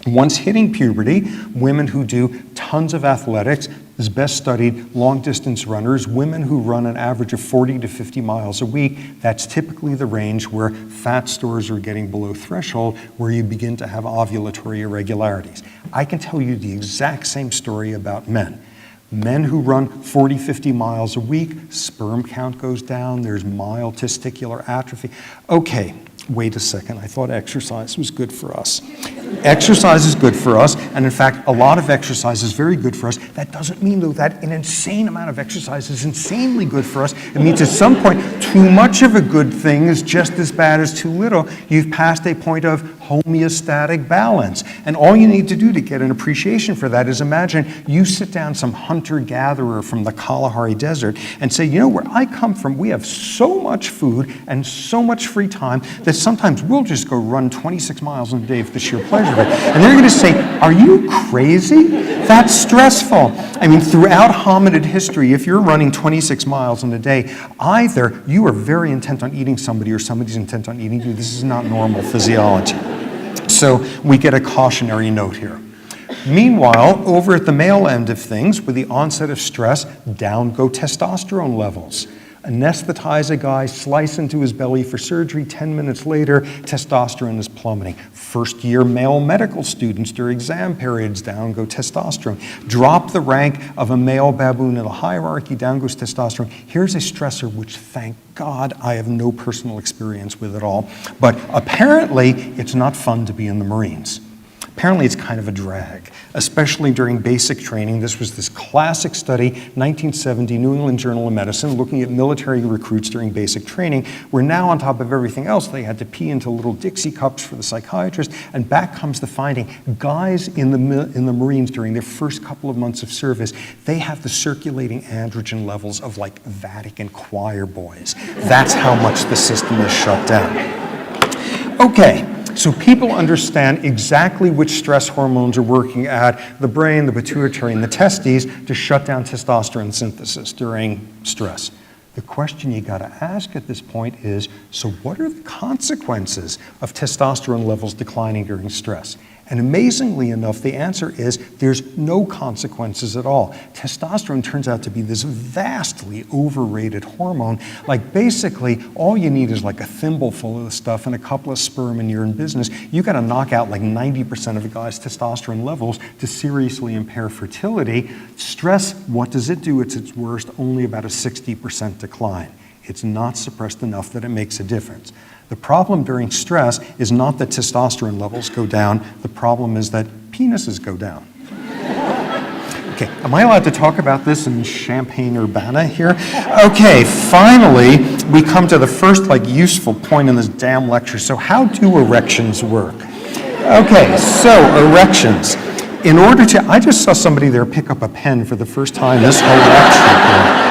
Once hitting puberty, women who do tons of athletics, is best studied long-distance runners, women who run an average of 40 to 50 miles a week, that's typically the range where fat stores are getting below threshold, where you begin to have ovulatory irregularities. I can tell you the exact same story about men. Men who run 40, 50 miles a week, sperm count goes down, there's mild testicular atrophy. Okay, wait a second, I thought exercise was good for us. Exercise is good for us, and in fact, a lot of exercise is very good for us. That doesn't mean, though, that an insane amount of exercise is insanely good for us. It means at some point, too much of a good thing is just as bad as too little. You've passed a point of homeostatic balance. And all you need to do to get an appreciation for that is imagine you sit down some hunter-gatherer from the Kalahari Desert and say, you know, where I come from, we have so much food and so much free time that sometimes we'll just go run 26 miles in a day for the sheer pleasure of it. And they're going to say, are you crazy? That's stressful. I mean, throughout hominid history, if you're running 26 miles in a day, either you are very intent on eating somebody or somebody's intent on eating you. This is not normal physiology. So we get a cautionary note here. Meanwhile, over at the male end of things, with the onset of stress, down go testosterone levels. Anesthetize a guy, slice into his belly for surgery, 10 minutes later, testosterone is plummeting. First-year male medical students during exam periods, down go testosterone. Drop the rank of a male baboon in the hierarchy, down goes testosterone. Here's a stressor which, thank God, I have no personal experience with at all. But apparently, it's not fun to be in the Marines. Apparently, it's kind of a drag, especially during basic training. This was this classic study, 1970, New England Journal of Medicine, looking at military recruits during basic training, where now on top of everything else, they had to pee into little Dixie cups for the psychiatrist, and back comes the finding. Guys in the Marines during their first couple of months of service, they have the circulating androgen levels of like Vatican choir boys. That's how much the system is shut down. Okay. So people understand exactly which stress hormones are working at the brain, the pituitary, and the testes to shut down testosterone synthesis during stress. The question you got to ask at this point is, so what are the consequences of testosterone levels declining during stress? And amazingly enough, the answer is there's no consequences at all. Testosterone turns out to be this vastly overrated hormone. Like basically, all you need is like a thimbleful of the stuff and a couple of sperm and you're in business. You got to knock out like 90% of a guy's testosterone levels to seriously impair fertility. Stress, what does it do? It's its worst, only about a 60% decline. It's not suppressed enough that it makes a difference. The problem during stress is not that testosterone levels go down. The problem is that penises go down. Okay, am I allowed to talk about this in Champaign-Urbana here? Okay, finally, we come to the first useful point in this damn lecture. So how do erections work? Okay, so erections. In order to, I just saw somebody there pick up a pen for the first time this whole lecture.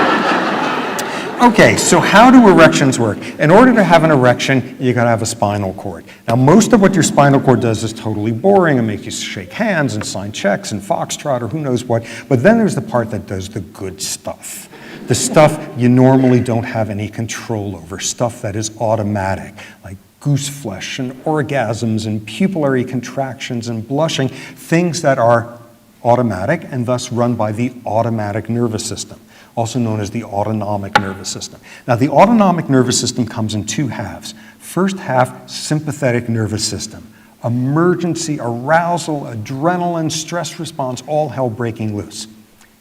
Okay, so how do erections work? In order to have an erection, you gotta have a spinal cord. Now, most of what your spinal cord does is totally boring and make you shake hands and sign checks and foxtrot or who knows what, but then there's the part that does the good stuff. The stuff you normally don't have any control over, stuff that is automatic, like goose flesh and orgasms and pupillary contractions and blushing, things that are automatic and thus run by the automatic nervous system, also known as the autonomic nervous system. Now, the autonomic nervous system comes in two halves. First half, sympathetic nervous system. Emergency, arousal, adrenaline, stress response, all hell breaking loose.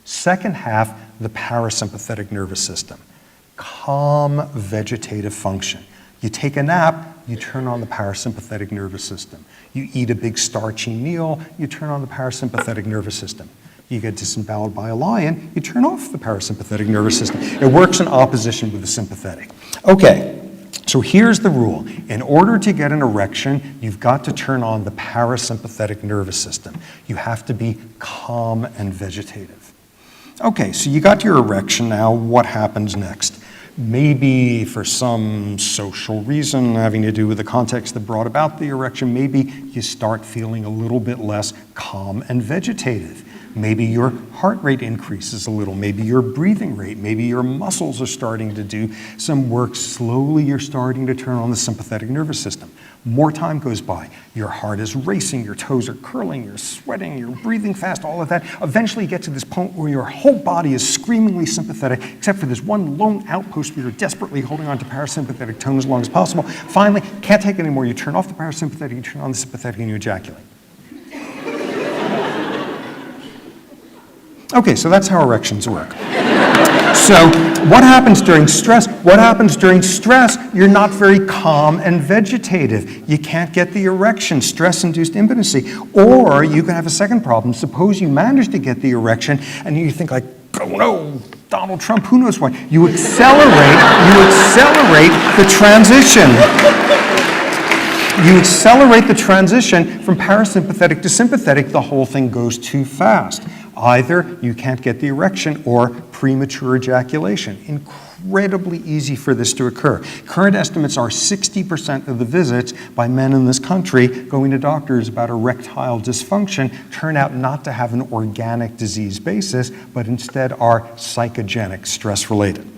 Second half, the parasympathetic nervous system. Calm vegetative function. You take a nap, you turn on the parasympathetic nervous system. You eat a big starchy meal, you turn on the parasympathetic nervous system. You get disemboweled by a lion, you turn off the parasympathetic nervous system. It works in opposition with the sympathetic. Okay, so here's the rule. In order to get an erection, you've got to turn on the parasympathetic nervous system. You have to be calm and vegetative. Okay, so you got your erection now, what happens next? Maybe for some social reason having to do with the context that brought about the erection, maybe you start feeling a little bit less calm and vegetative. Maybe your heart rate increases a little, maybe your breathing rate, maybe your muscles are starting to do some work. Slowly you're starting to turn on the sympathetic nervous system. More time goes by, your heart is racing, your toes are curling, you're sweating, you're breathing fast, all of that. Eventually you get to this point where your whole body is screamingly sympathetic, except for this one lone outpost where you're desperately holding on to parasympathetic tone as long as possible. Finally, can't take it anymore, you turn off the parasympathetic, you turn on the sympathetic, and you ejaculate. Okay, so that's how erections work. So what happens during stress? What happens during stress? You're not very calm and vegetative. You can't get the erection, stress-induced impotency. Or you can have a second problem. Suppose you manage to get the erection and you think like, oh no, Donald Trump, who knows what. You accelerate the transition. You accelerate the transition from parasympathetic to sympathetic, the whole thing goes too fast. Either you can't get the erection or premature ejaculation. Incredibly easy for this to occur. Current estimates are 60% of the visits by men in this country going to doctors about erectile dysfunction turn out not to have an organic disease basis, but instead are psychogenic, stress-related.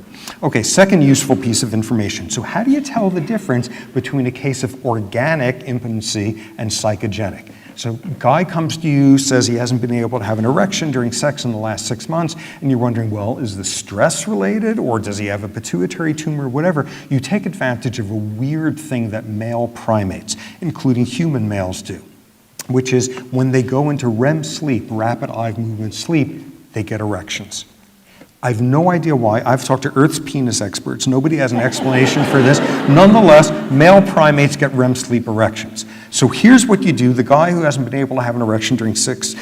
Okay, second useful piece of information. So how do you tell the difference between a case of organic impotency and psychogenic? So a guy comes to you, says he hasn't been able to have an erection during sex in the last 6 months, and you're wondering, well, is this stress related, or does he have a pituitary tumor, whatever? You take advantage of a weird thing that male primates, including human males, do, which is when they go into REM sleep, rapid eye movement sleep, they get erections. I have no idea why. I've talked to Earth's penis experts. Nobody has an explanation for this. Nonetheless, male primates get REM sleep erections. So here's what you do. The guy who hasn't been able to have an erection during sex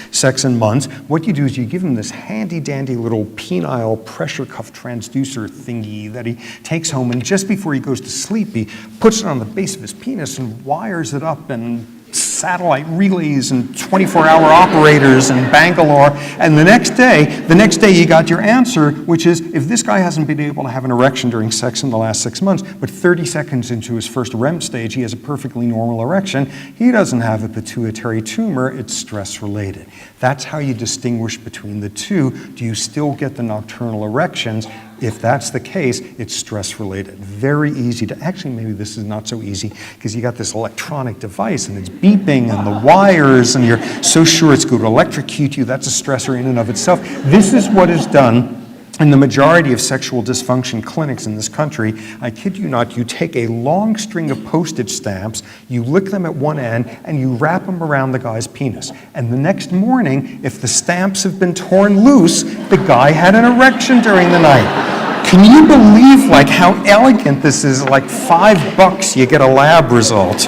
in months, what you do is you give him this handy-dandy little penile pressure cuff transducer thingy that he takes home, and just before he goes to sleep, he puts it on the base of his penis and wires it up and satellite relays and 24-hour operators in Bangalore, and the next day you got your answer, which is if this guy hasn't been able to have an erection during sex in the last 6 months, but 30 seconds into his first REM stage he has a perfectly normal erection, he doesn't have a pituitary tumor, it's stress-related. That's how you distinguish between the two. Do you still get the nocturnal erections? If that's the case, it's stress-related. Very easy to, actually maybe this is not so easy because you got this electronic device and it's beeping and the wires and you're so sure it's going to electrocute you, that's a stressor in and of itself. This is what is done in the majority of sexual dysfunction clinics in this country. I kid you not, you take a long string of postage stamps, you lick them at one end, and you wrap them around the guy's penis. And the next morning, if the stamps have been torn loose, the guy had an erection during the night. Can you believe like how elegant this is? Like $5, you get a lab result.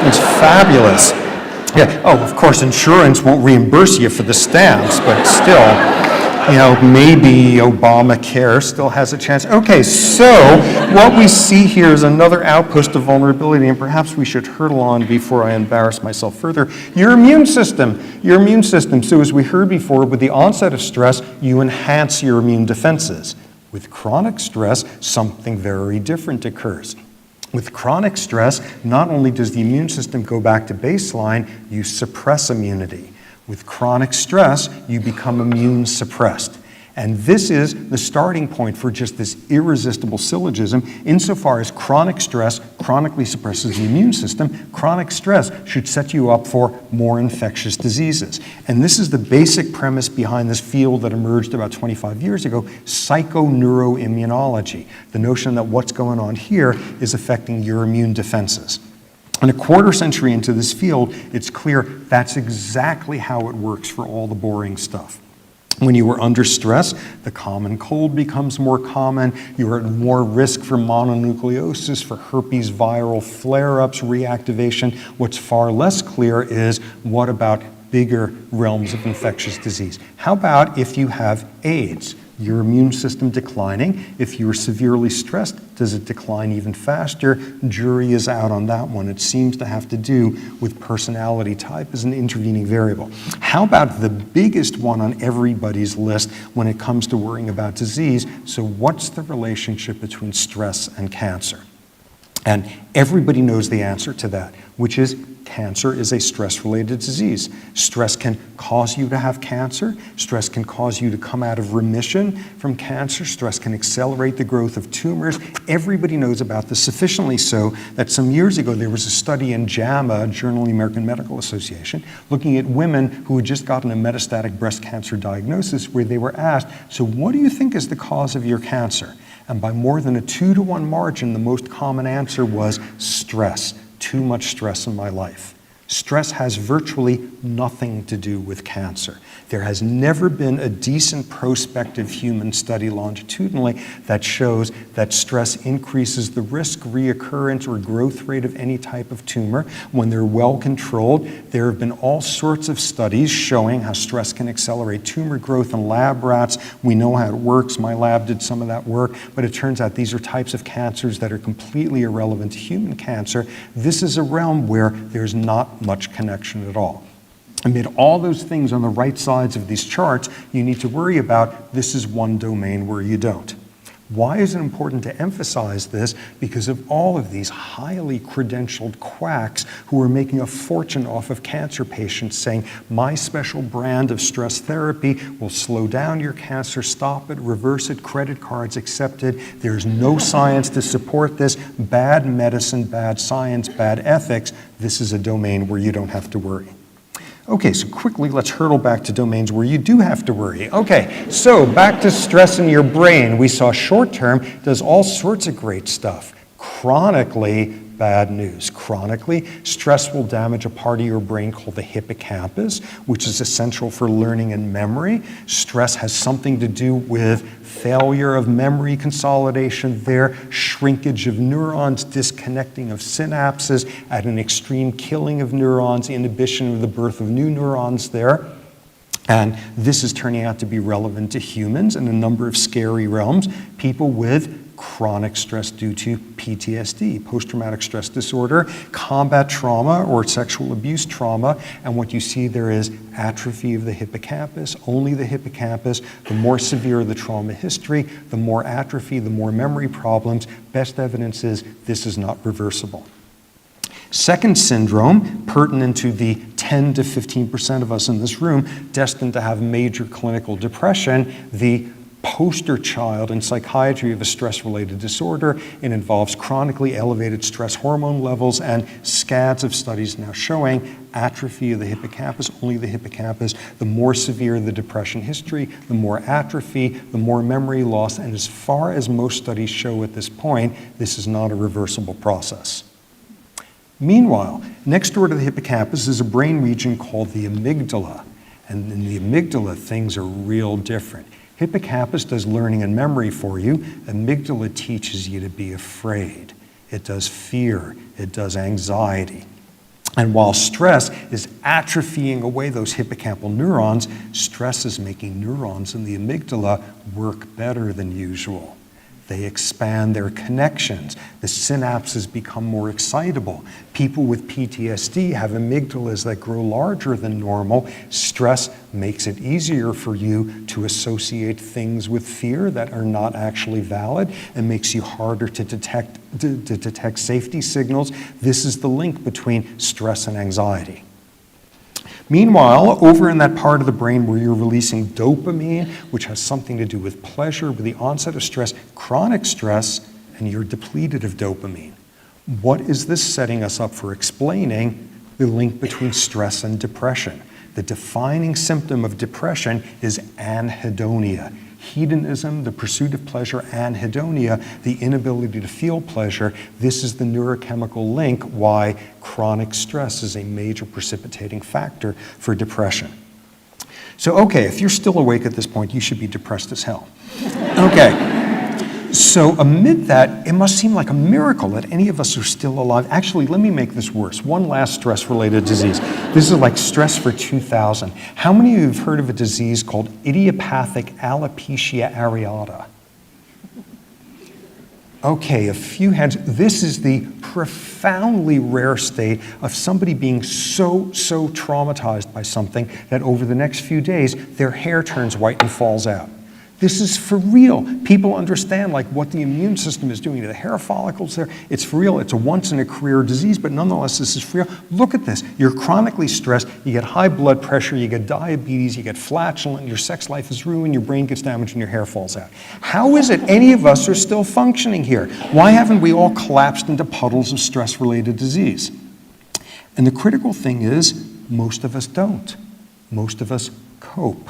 It's fabulous. Yeah. Oh, of course, insurance won't reimburse you for the stamps, but still. You know, maybe Obamacare still has a chance. Okay, so what we see here is another outpost of vulnerability, and perhaps we should hurtle on before I embarrass myself further. Your immune system. Your immune system. So as we heard before, with the onset of stress, you enhance your immune defenses. With chronic stress, something very different occurs. With chronic stress, not only does the immune system go back to baseline, you suppress immunity. With chronic stress, you become immune suppressed. And this is the starting point for just this irresistible syllogism. Insofar as chronic stress chronically suppresses the immune system, chronic stress should set you up for more infectious diseases. And this is the basic premise behind this field that emerged about 25 years ago, psychoneuroimmunology. The notion that what's going on here is affecting your immune defenses. And a quarter century into this field, it's clear that's exactly how it works for all the boring stuff. When you are under stress, the common cold becomes more common. You are at more risk for mononucleosis, for herpes viral flare-ups, reactivation. What's far less clear is what about bigger realms of infectious disease? How about if you have AIDS? Your immune system declining. If you're severely stressed, does it decline even faster? Jury is out on that one. It seems to have to do with personality type as an intervening variable. How about the biggest one on everybody's list when it comes to worrying about disease? So what's the relationship between stress and cancer? And everybody knows the answer to that, which is cancer is a stress-related disease. Stress can cause you to have cancer. Stress can cause you to come out of remission from cancer. Stress can accelerate the growth of tumors. Everybody knows about this sufficiently so that some years ago there was a study in JAMA, Journal of the American Medical Association, looking at women who had just gotten a metastatic breast cancer diagnosis where they were asked, so what do you think is the cause of your cancer? And by more than a 2-to-1 margin, the most common answer was stress. Too much stress in my life. Stress has virtually nothing to do with cancer. There has never been a decent prospective human study longitudinally that shows that stress increases the risk, reoccurrence, or growth rate of any type of tumor when they're well controlled. There have been all sorts of studies showing how stress can accelerate tumor growth in lab rats. We know how it works. My lab did some of that work, but it turns out these are types of cancers that are completely irrelevant to human cancer. This is a realm where there's not much connection at all. Amid all those things on the right sides of these charts, you need to worry about this is one domain where you don't. Why is it important to emphasize this? Because of all of these highly credentialed quacks who are making a fortune off of cancer patients saying, my special brand of stress therapy will slow down your cancer, stop it, reverse it, credit cards accepted. There's no science to support this. Bad medicine, bad science, bad ethics. This is a domain where you don't have to worry. Okay, so quickly, let's hurtle back to domains where you do have to worry. Okay, so back to stress in your brain. We saw short-term does all sorts of great stuff. Chronically, bad news. Chronically, stress will damage a part of your brain called the hippocampus, which is essential for learning and memory. Stress has something to do with failure of memory consolidation there, shrinkage of neurons, disconnecting of synapses, at an extreme killing of neurons, inhibition of the birth of new neurons there. And this is turning out to be relevant to humans in a number of scary realms. People with chronic stress due to PTSD, post-traumatic stress disorder, combat trauma or sexual abuse trauma, and what you see there is atrophy of the hippocampus, only the hippocampus. The more severe the trauma history, the more atrophy, the more memory problems. Best evidence is this is not reversible. Second syndrome, pertinent to the 10 to 15% of us in this room destined to have major clinical depression, the poster child in psychiatry of a stress-related disorder. It involves chronically elevated stress hormone levels and scads of studies now showing atrophy of the hippocampus, only the hippocampus. The more severe the depression history, the more atrophy, the more memory loss, and as far as most studies show at this point, this is not a reversible process. Meanwhile, next door to the hippocampus is a brain region called the amygdala, and in the amygdala, things are real different. Hippocampus does learning and memory for you. Amygdala teaches you to be afraid. It does fear. It does anxiety. And while stress is atrophying away those hippocampal neurons, stress is making neurons in the amygdala work better than usual. They expand their connections. The synapses become more excitable. People with PTSD have amygdalas that grow larger than normal. Stress makes it easier for you to associate things with fear that are not actually valid and makes you harder to detect safety signals. This is the link between stress and anxiety. Meanwhile, over in that part of the brain where you're releasing dopamine, which has something to do with pleasure, with the onset of stress, chronic stress, and you're depleted of dopamine. What is this setting us up for explaining the link between stress and depression? The defining symptom of depression is anhedonia. Hedonism, the pursuit of pleasure, anhedonia, the inability to feel pleasure. This is the neurochemical link why chronic stress is a major precipitating factor for depression. So, okay, if you're still awake at this point, you should be depressed as hell. Okay. So amid that, it must seem like a miracle that any of us are still alive. Actually, let me make this worse. One last stress-related disease. This is like stress for 2000. How many of you have heard of a disease called idiopathic alopecia areata? Okay, a few hands. This is the profoundly rare state of somebody being so traumatized by something that over the next few days, their hair turns white and falls out. This is for real. People understand like what the immune system is doing to the hair follicles there. It's for real. It's a once in a career disease, but nonetheless, this is for real. Look at this. You're chronically stressed. You get high blood pressure. You get diabetes. You get flatulent. Your sex life is ruined. Your brain gets damaged and your hair falls out. How is it any of us are still functioning here? Why haven't we all collapsed into puddles of stress-related disease? And the critical thing is, most of us don't. Most of us cope.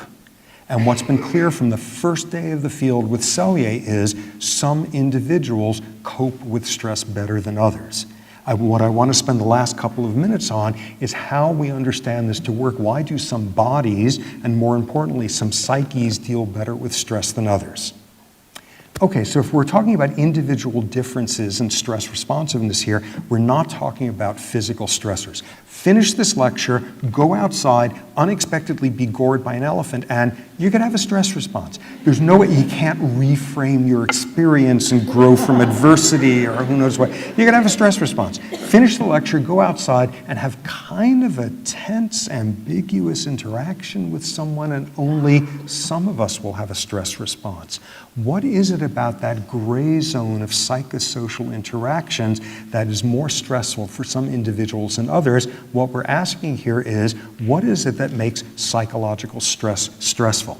And what's been clear from the first day of the field with Cellier is some individuals cope with stress better than others. What I want to spend the last couple of minutes on is how we understand this to work. Why do some bodies, and more importantly, some psyches deal better with stress than others? Okay, so if we're talking about individual differences in stress responsiveness here, we're not talking about physical stressors. Finish this lecture, go outside, unexpectedly be gored by an elephant, and you're going to have a stress response. There's no way, you can't reframe your experience and grow from adversity or who knows what. You're going to have a stress response. Finish the lecture, go outside, and have kind of a tense, ambiguous interaction with someone, and only some of us will have a stress response. What is it about that gray zone of psychosocial interactions that is more stressful for some individuals than others? What we're asking here is, what is it that makes psychological stress stressful?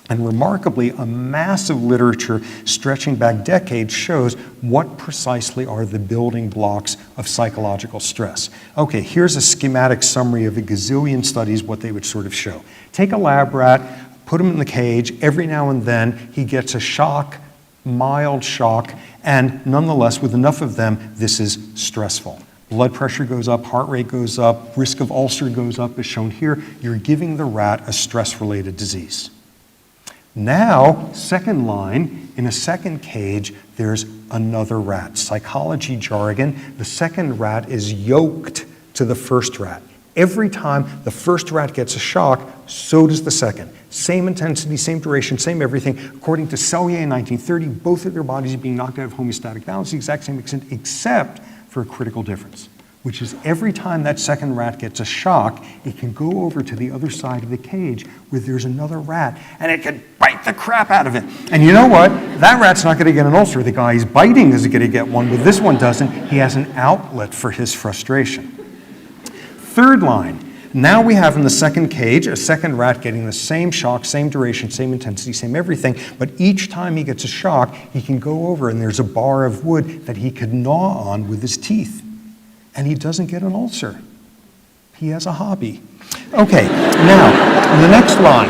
And remarkably, a massive literature stretching back decades shows what precisely are the building blocks of psychological stress. Okay, here's a schematic summary of a gazillion studies, what they would sort of show. Take a lab rat, put him in the cage, every now and then he gets a shock, mild shock, and nonetheless, with enough of them, this is stressful. Blood pressure goes up, heart rate goes up, risk of ulcer goes up, as shown here. You're giving the rat a stress-related disease. Now, second line, in a second cage, there's another rat. Psychology jargon, the second rat is yoked to the first rat. Every time the first rat gets a shock, so does the second. Same intensity, same duration, same everything. According to Cellier in 1930, both of their bodies are being knocked out of homeostatic balance to the exact same extent, except for a critical difference, which is every time that second rat gets a shock, it can go over to the other side of the cage where there's another rat, and it can bite the crap out of it. And you know what? That rat's not going to get an ulcer. The guy he's biting is going to get one, but this one doesn't. He has an outlet for his frustration. Third line. Now we have in the second cage a second rat getting the same shock, same duration, same intensity, same everything, but each time he gets a shock, he can go over and there's a bar of wood that he could gnaw on with his teeth. And he doesn't get an ulcer. He has a hobby. Okay, now, in the next line,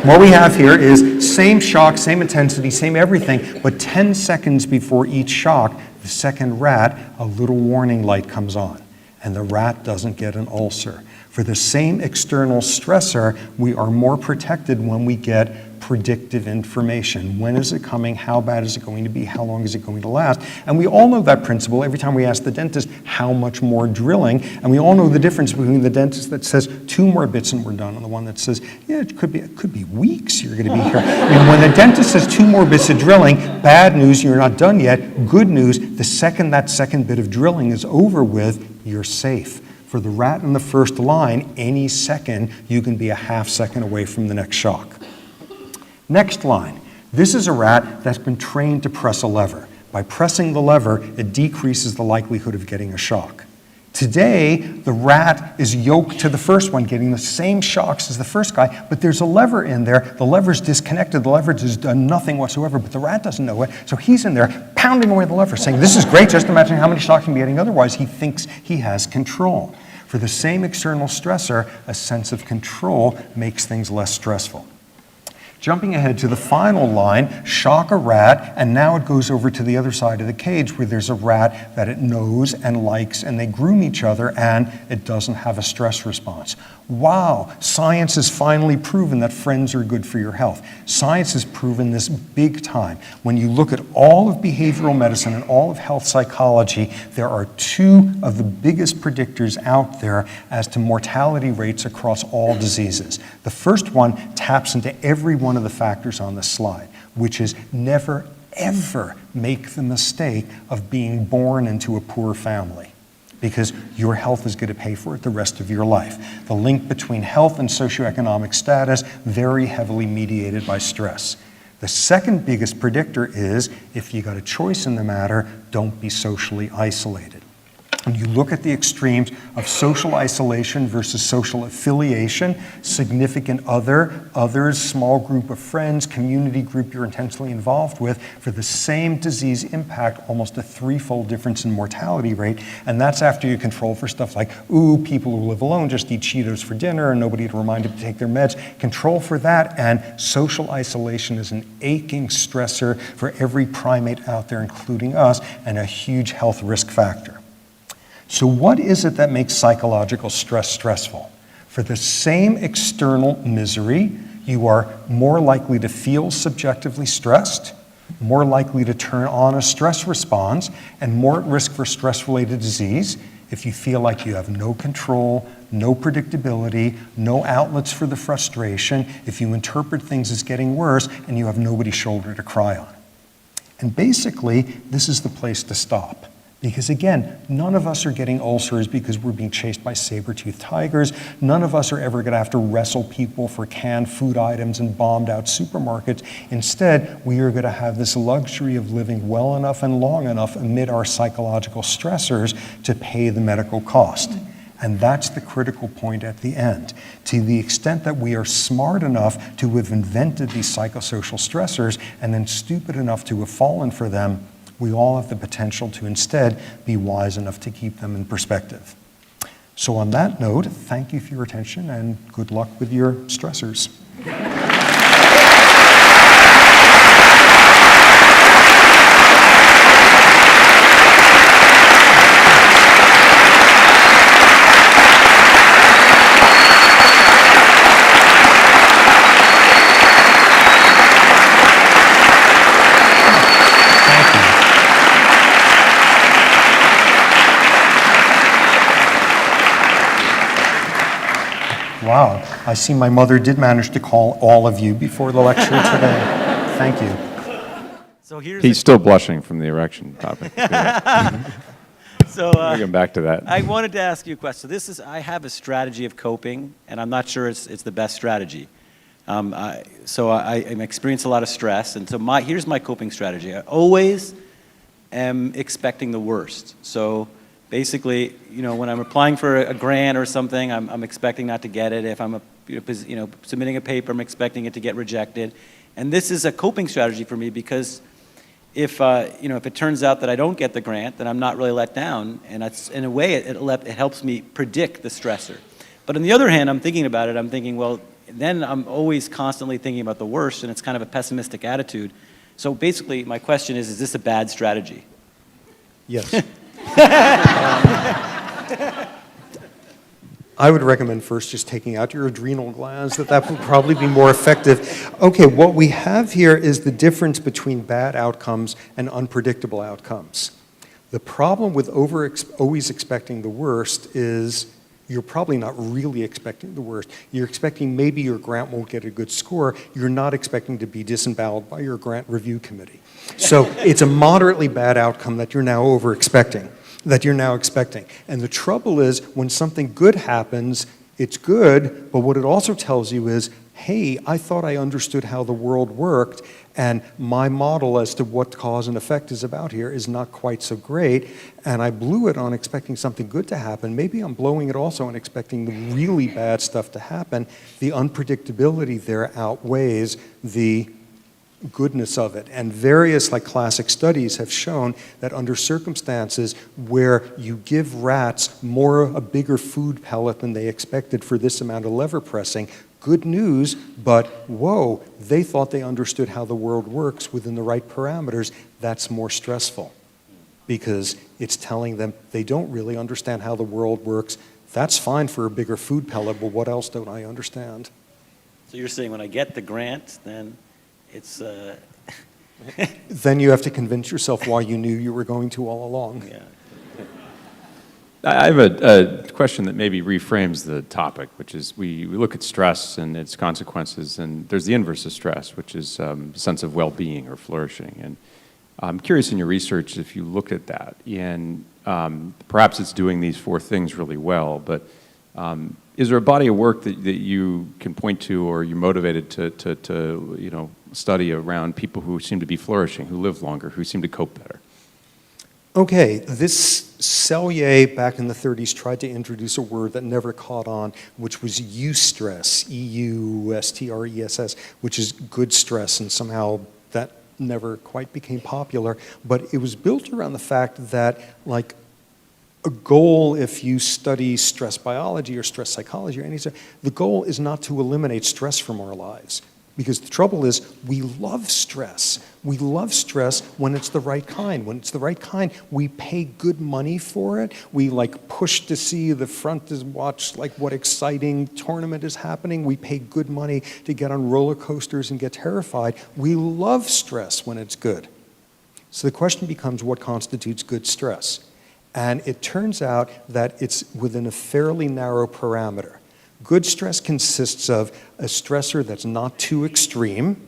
what we have here is same shock, same intensity, same everything, but 10 seconds before each shock, the second rat, a little warning light comes on, and the rat doesn't get an ulcer. For the same external stressor, we are more protected when we get predictive information. When is it coming? How bad is it going to be? How long is it going to last? And we all know that principle every time we ask the dentist how much more drilling. And we all know the difference between the dentist that says 2 more bits and we're done, and the one that says, yeah, it could be weeks you're going to be here. And when the dentist says 2 more bits of drilling, bad news, you're not done yet. Good news, the second that second bit of drilling is over with, you're safe. For the rat in the first line, any second, you can be a half second away from the next shock. Next line. This is a rat that's been trained to press a lever. By pressing the lever, it decreases the likelihood of getting a shock. Today, the rat is yoked to the first one, getting the same shocks as the first guy, but there's a lever in there. The lever's disconnected. The lever has done nothing whatsoever, but the rat doesn't know it. So he's in there pounding away the lever, saying, this is great, just imagine how many shocks I'm getting. Otherwise, he thinks he has control. For the same external stressor, a sense of control makes things less stressful. Jumping ahead to the final line, shock a rat, and now it goes over to the other side of the cage where there's a rat that it knows and likes, and they groom each other, and it doesn't have a stress response. Wow, science has finally proven that friends are good for your health. Science has proven this big time. When you look at all of behavioral medicine and all of health psychology, there are 2 of the biggest predictors out there as to mortality rates across all diseases. The first one taps into every one of the factors on this slide, which is never, ever make the mistake of being born into a poor family, because your health is going to pay for it the rest of your life. The link between health and socioeconomic status, very heavily mediated by stress. The second biggest predictor is, if you got a choice in the matter, don't be socially isolated. When you look at the extremes of social isolation versus social affiliation, significant others, small group of friends, community group you're intensely involved with, for the same disease impact, almost a 3-fold difference in mortality rate. And that's after you control for stuff like, ooh, people who live alone just eat Cheetos for dinner and nobody to remind them to take their meds. Control for that, and social isolation is an aching stressor for every primate out there, including us, and a huge health risk factor. So what is it that makes psychological stress stressful? For the same external misery, you are more likely to feel subjectively stressed, more likely to turn on a stress response, and more at risk for stress-related disease if you feel like you have no control, no predictability, no outlets for the frustration, if you interpret things as getting worse, and you have nobody's shoulder to cry on. And basically, this is the place to stop. Because again, none of us are getting ulcers because we're being chased by saber-toothed tigers. None of us are ever going to have to wrestle people for canned food items and bombed out supermarkets. Instead, we are going to have this luxury of living well enough and long enough amid our psychological stressors to pay the medical cost. And that's the critical point at the end. To the extent that we are smart enough to have invented these psychosocial stressors and then stupid enough to have fallen for them, we all have the potential to instead be wise enough to keep them in perspective. So on that note, thank you for your attention and good luck with your stressors. Wow, I see my mother did manage to call all of you before the lecture today. Thank you. So He's still blushing from the erection topic. So We'll get back to that. I wanted to ask you a question. So I have a strategy of coping, and I'm not sure it's the best strategy. I experience a lot of stress, and so here's my coping strategy. I always am expecting the worst. So basically, when I'm applying for a grant or something, I'm expecting not to get it. If I'm submitting a paper, I'm expecting it to get rejected. And this is a coping strategy for me because if it turns out that I don't get the grant, then I'm not really let down. And in a way, it helps me predict the stressor. But on the other hand, I'm thinking about it. I'm thinking, well, then I'm always constantly thinking about the worst, and it's kind of a pessimistic attitude. So basically, my question is this a bad strategy? Yes. I would recommend first just taking out your adrenal glands, that would probably be more effective. Okay, what we have here is the difference between bad outcomes and unpredictable outcomes. The problem with always expecting the worst is you're probably not really expecting the worst. You're expecting maybe your grant won't get a good score. You're not expecting to be disemboweled by your grant review committee. So it's a moderately bad outcome that you're now expecting. And the trouble is, when something good happens, it's good, but what it also tells you is, hey, I thought I understood how the world worked, and my model as to what cause and effect is about here is not quite so great, and I blew it on expecting something good to happen. Maybe I'm blowing it also on expecting the really bad stuff to happen. The unpredictability there outweighs the goodness of it. And various classic studies have shown that under circumstances where you give rats a bigger food pellet than they expected for this amount of lever pressing, good news, but whoa, they thought they understood how the world works within the right parameters. That's more stressful because it's telling them they don't really understand how the world works. That's fine for a bigger food pellet, but what else don't I understand? So you're saying when I get the grant, then it's... Then you have to convince yourself why you knew you were going to all along. Yeah. I have a question that maybe reframes the topic, which is we look at stress and its consequences, and there's the inverse of stress, which is a sense of well-being or flourishing. And I'm curious in your research if you looked at that, and perhaps it's doing these four things really well, but is there a body of work that you can point to, or you're motivated to study around people who seem to be flourishing, who live longer, who seem to cope better? Okay, this Selye back in the 30s tried to introduce a word that never caught on, which was eustress, E-U-S-T-R-E-S-S, which is good stress, and somehow that never quite became popular. But it was built around the fact that, a goal, if you study stress biology or stress psychology or anything, the goal is not to eliminate stress from our lives. Because the trouble is, we love stress. We love stress when it's the right kind. When it's the right kind, we pay good money for it. We push to see the front to watch what exciting tournament is happening. We pay good money to get on roller coasters and get terrified. We love stress when it's good. So the question becomes, what constitutes good stress? And it turns out that it's within a fairly narrow parameter. Good stress consists of a stressor that's not too extreme.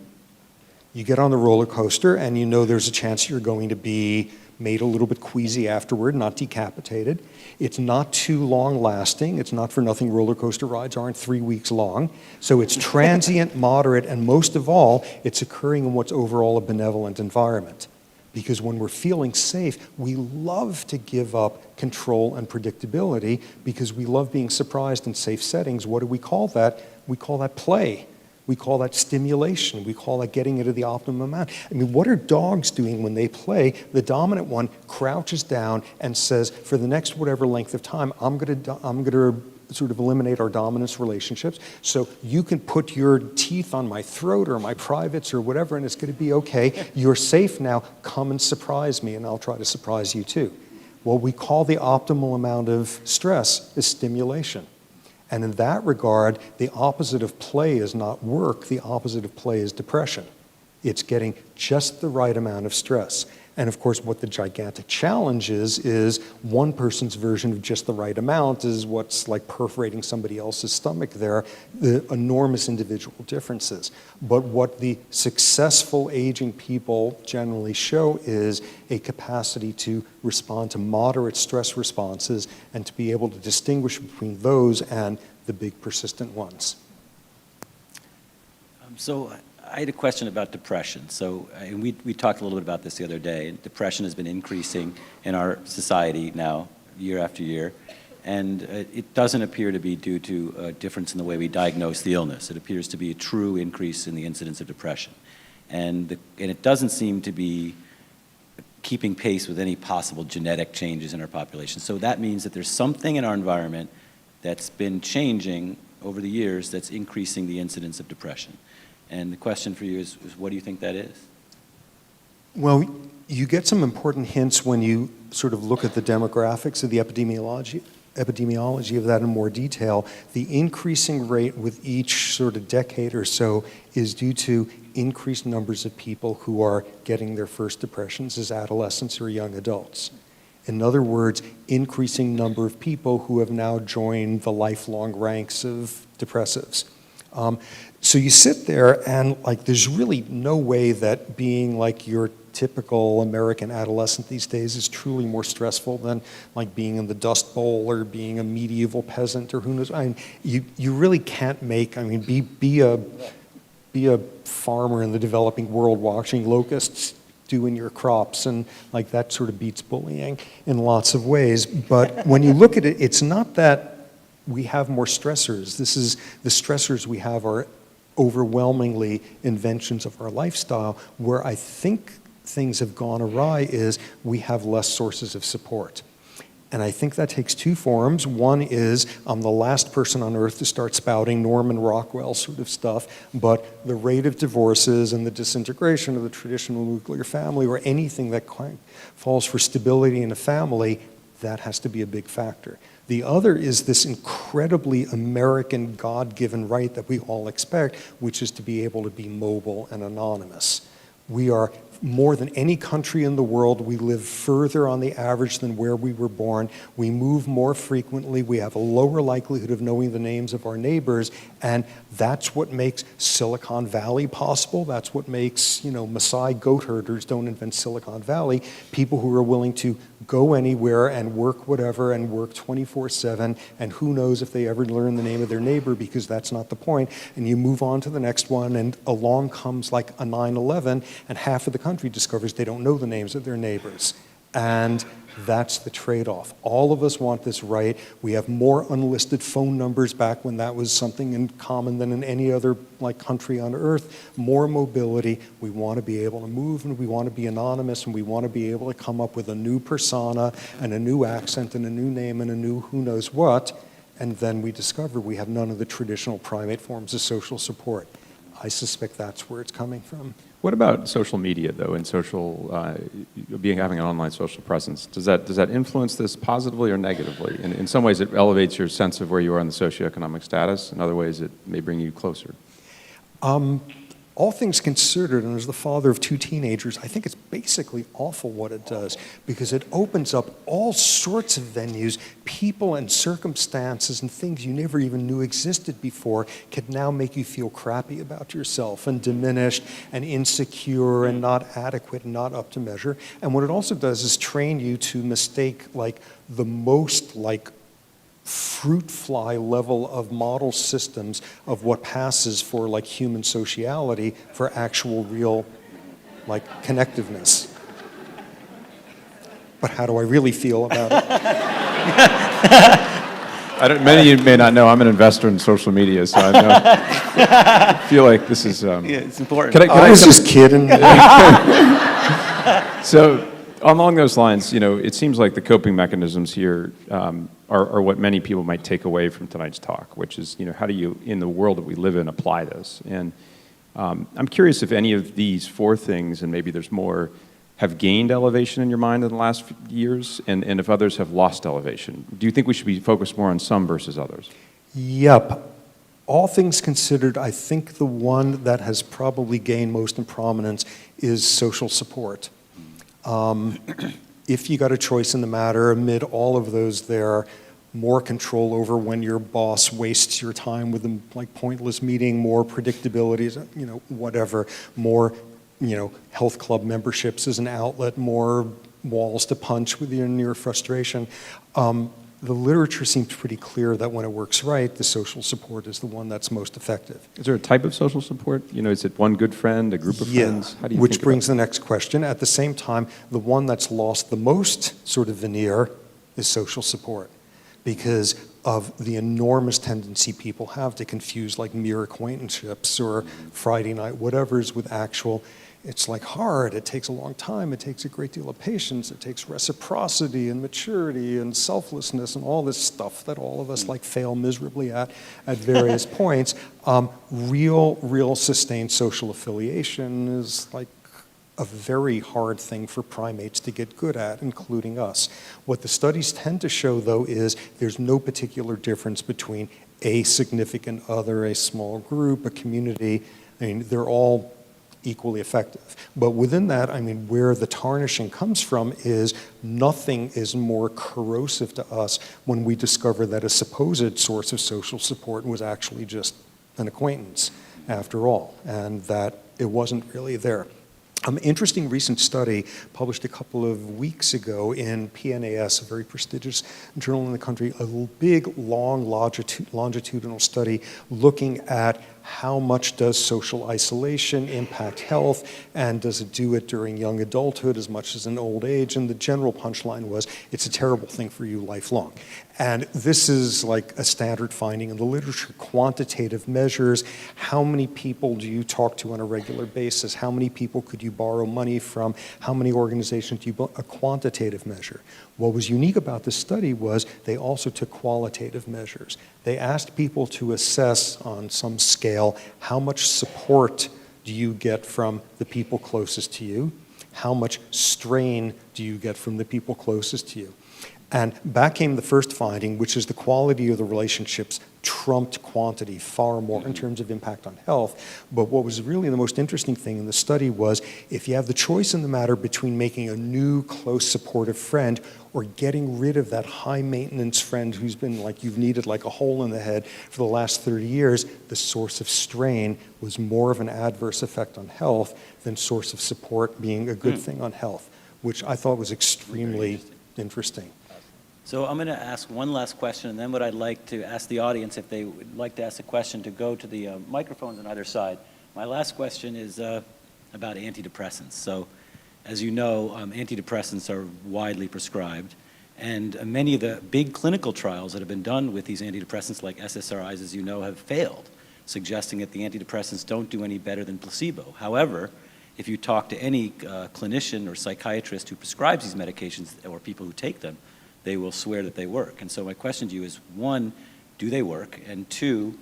You get on the roller coaster and you know there's a chance you're going to be made a little bit queasy afterward, not decapitated. It's not too long lasting. It's not for nothing roller coaster rides aren't 3 weeks long. So it's transient, moderate, and most of all, it's occurring in what's overall a benevolent environment. Because when we're feeling safe, we love to give up control and predictability because we love being surprised in safe settings. What do we call that? We call that play. We call that stimulation. We call that getting into the optimum amount. I mean, what are dogs doing when they play? The dominant one crouches down and says, for the next whatever length of time, I'm going to sort of eliminate our dominance relationships. So you can put your teeth on my throat or my privates or whatever, and it's going to be okay. You're safe now. Come and surprise me, and I'll try to surprise you too. What we call the optimal amount of stress is stimulation. And in that regard, the opposite of play is not work. The opposite of play is depression. It's getting just the right amount of stress. And of course, what the gigantic challenge is one person's version of just the right amount is what's like perforating somebody else's stomach there, the enormous individual differences. But what the successful aging people generally show is a capacity to respond to moderate stress responses and to be able to distinguish between those and the big persistent ones. So I had a question about depression. So we talked a little bit about this the other day. Depression has been increasing in our society now, year after year, and it doesn't appear to be due to a difference in the way we diagnose the illness. It appears to be a true increase in the incidence of depression. And it doesn't seem to be keeping pace with any possible genetic changes in our population. So that means that there's something in our environment that's been changing over the years that's increasing the incidence of depression. And the question for you is what do you think that is? Well, you get some important hints when you sort of look at the demographics of the epidemiology epidemiology of that in more detail, the increasing rate with each sort of decade or so is due to increased numbers of people who are getting their first depressions as adolescents or young adults. In other words, increasing number of people who have now joined the lifelong ranks of depressives. So you sit there and like there's really no way that being like your typical American adolescent these days is truly more stressful than like being in the Dust Bowl or being a medieval peasant or who knows. I mean, you really can't make, I mean, be a farmer in the developing world watching locusts doing your crops, and like that sort of beats bullying in lots of ways. But when you look at it, it's not that we have more stressors. This is the stressors we have are overwhelmingly inventions of our lifestyle. Where I think things have gone awry is we have less sources of support. And I think that takes two forms. One is I'm the last person on earth to start spouting Norman Rockwell sort of stuff, but the rate of divorces and the disintegration of the traditional nuclear family or anything that falls for stability in a family, that has to be a big factor. The other is this incredibly American God-given right that we all expect, which is to be able to be mobile and anonymous. We are more than any country in the world. We live further on the average than where we were born. We move more frequently. We have a lower likelihood of knowing the names of our neighbors. And that's what makes Silicon Valley possible. That's what makes, Maasai goat herders don't invent Silicon Valley. People who are willing to go anywhere and work whatever and work 24/7. And who knows if they ever learn the name of their neighbor, because that's not the point. And you move on to the next one, and along comes like a 9/11, and half of the country discovers they don't know the names of their neighbors. And that's the trade-off. All of us want this right. We have more unlisted phone numbers back when that was something in common than in any other country on earth. More mobility. We want to be able to move, and we want to be anonymous, and we want to be able to come up with a new persona and a new accent and a new name and a new who knows what. And then we discover we have none of the traditional primate forms of social support. I suspect that's where it's coming from. What about social media, though, and having an online social presence? Does that influence this positively or negatively? In some ways, it elevates your sense of where you are in the socioeconomic status. In other ways, it may bring you closer. All things considered, and as the father of two teenagers, I think it's basically awful what it does, because it opens up all sorts of venues, people and circumstances and things you never even knew existed before can now make you feel crappy about yourself and diminished and insecure and not adequate and not up to measure. And what it also does is train you to mistake the most fruit fly level of model systems of what passes for human sociality for actual real connectiveness. But how do I really feel about it? Many of you may not know I'm an investor in social media, so I feel like this is it's important. I was just kidding. So along those lines, it seems like the coping mechanisms here are what many people might take away from tonight's talk, which is, how do you, in the world that we live in, apply this? And I'm curious if any of these four things, and maybe there's more, have gained elevation in your mind in the last few years, and if others have lost elevation. Do you think we should be focused more on some versus others? Yep. All things considered, I think the one that has probably gained most in prominence is social support. If you got a choice in the matter, amid all of those, there more control over when your boss wastes your time with a pointless meeting, more predictability, whatever, more health club memberships as an outlet, more walls to punch with your frustration. The literature seems pretty clear that when it works right, the social support is the one that's most effective. Is there a type of social support? Is it one good friend, a group of friends? How do you which think brings the next question. At the same time, the one that's lost the most sort of veneer is social support, because of the enormous tendency people have to confuse mere acquaintanceships or Friday night whatevers with actual. It's hard, it takes a long time, it takes a great deal of patience, it takes reciprocity and maturity and selflessness and all this stuff that all of us fail miserably at various points. Real sustained social affiliation is a very hard thing for primates to get good at, including us. What the studies tend to show, though, is there's no particular difference between a significant other, a small group, a community. I mean, they're all equally effective. But within that, I mean, where the tarnishing comes from is nothing is more corrosive to us when we discover that a supposed source of social support was actually just an acquaintance after all, and that it wasn't really there. Interesting recent study published a couple of weeks ago in PNAS, a very prestigious journal in the country, a big, long longitudinal study looking at how much does social isolation impact health, and does it do it during young adulthood as much as in old age? And the general punchline was, it's a terrible thing for you lifelong. And this is like a standard finding in the literature, quantitative measures. How many people do you talk to on a regular basis? How many people could you borrow money from? How many organizations do you a quantitative measure? What was unique about this study was they also took qualitative measures. They asked people to assess on some scale how much support do you get from the people closest to you? How much strain do you get from the people closest to you? And back came the first finding, which is the quality of the relationships trumped quantity far more in terms of impact on health. But what was really the most interesting thing in the study was if you have the choice in the matter between making a new, close, supportive friend or getting rid of that high-maintenance friend who's been like you've needed like a hole in the head for the last 30 years, the source of strain was more of an adverse effect on health than source of support being a good thing on health, which I thought was extremely interesting. So I'm going to ask one last question, and then what I'd like to ask the audience, if they would like to ask a question, to go to the microphones on either side. My last question is about antidepressants. So as you know, antidepressants are widely prescribed, and many of the big clinical trials that have been done with these antidepressants, like SSRIs, as you know, have failed, suggesting that the antidepressants don't do any better than placebo. However, if you talk to any clinician or psychiatrist who prescribes these medications or people who take them, they will swear that they work. And so my question to you is, one, do they work? And two,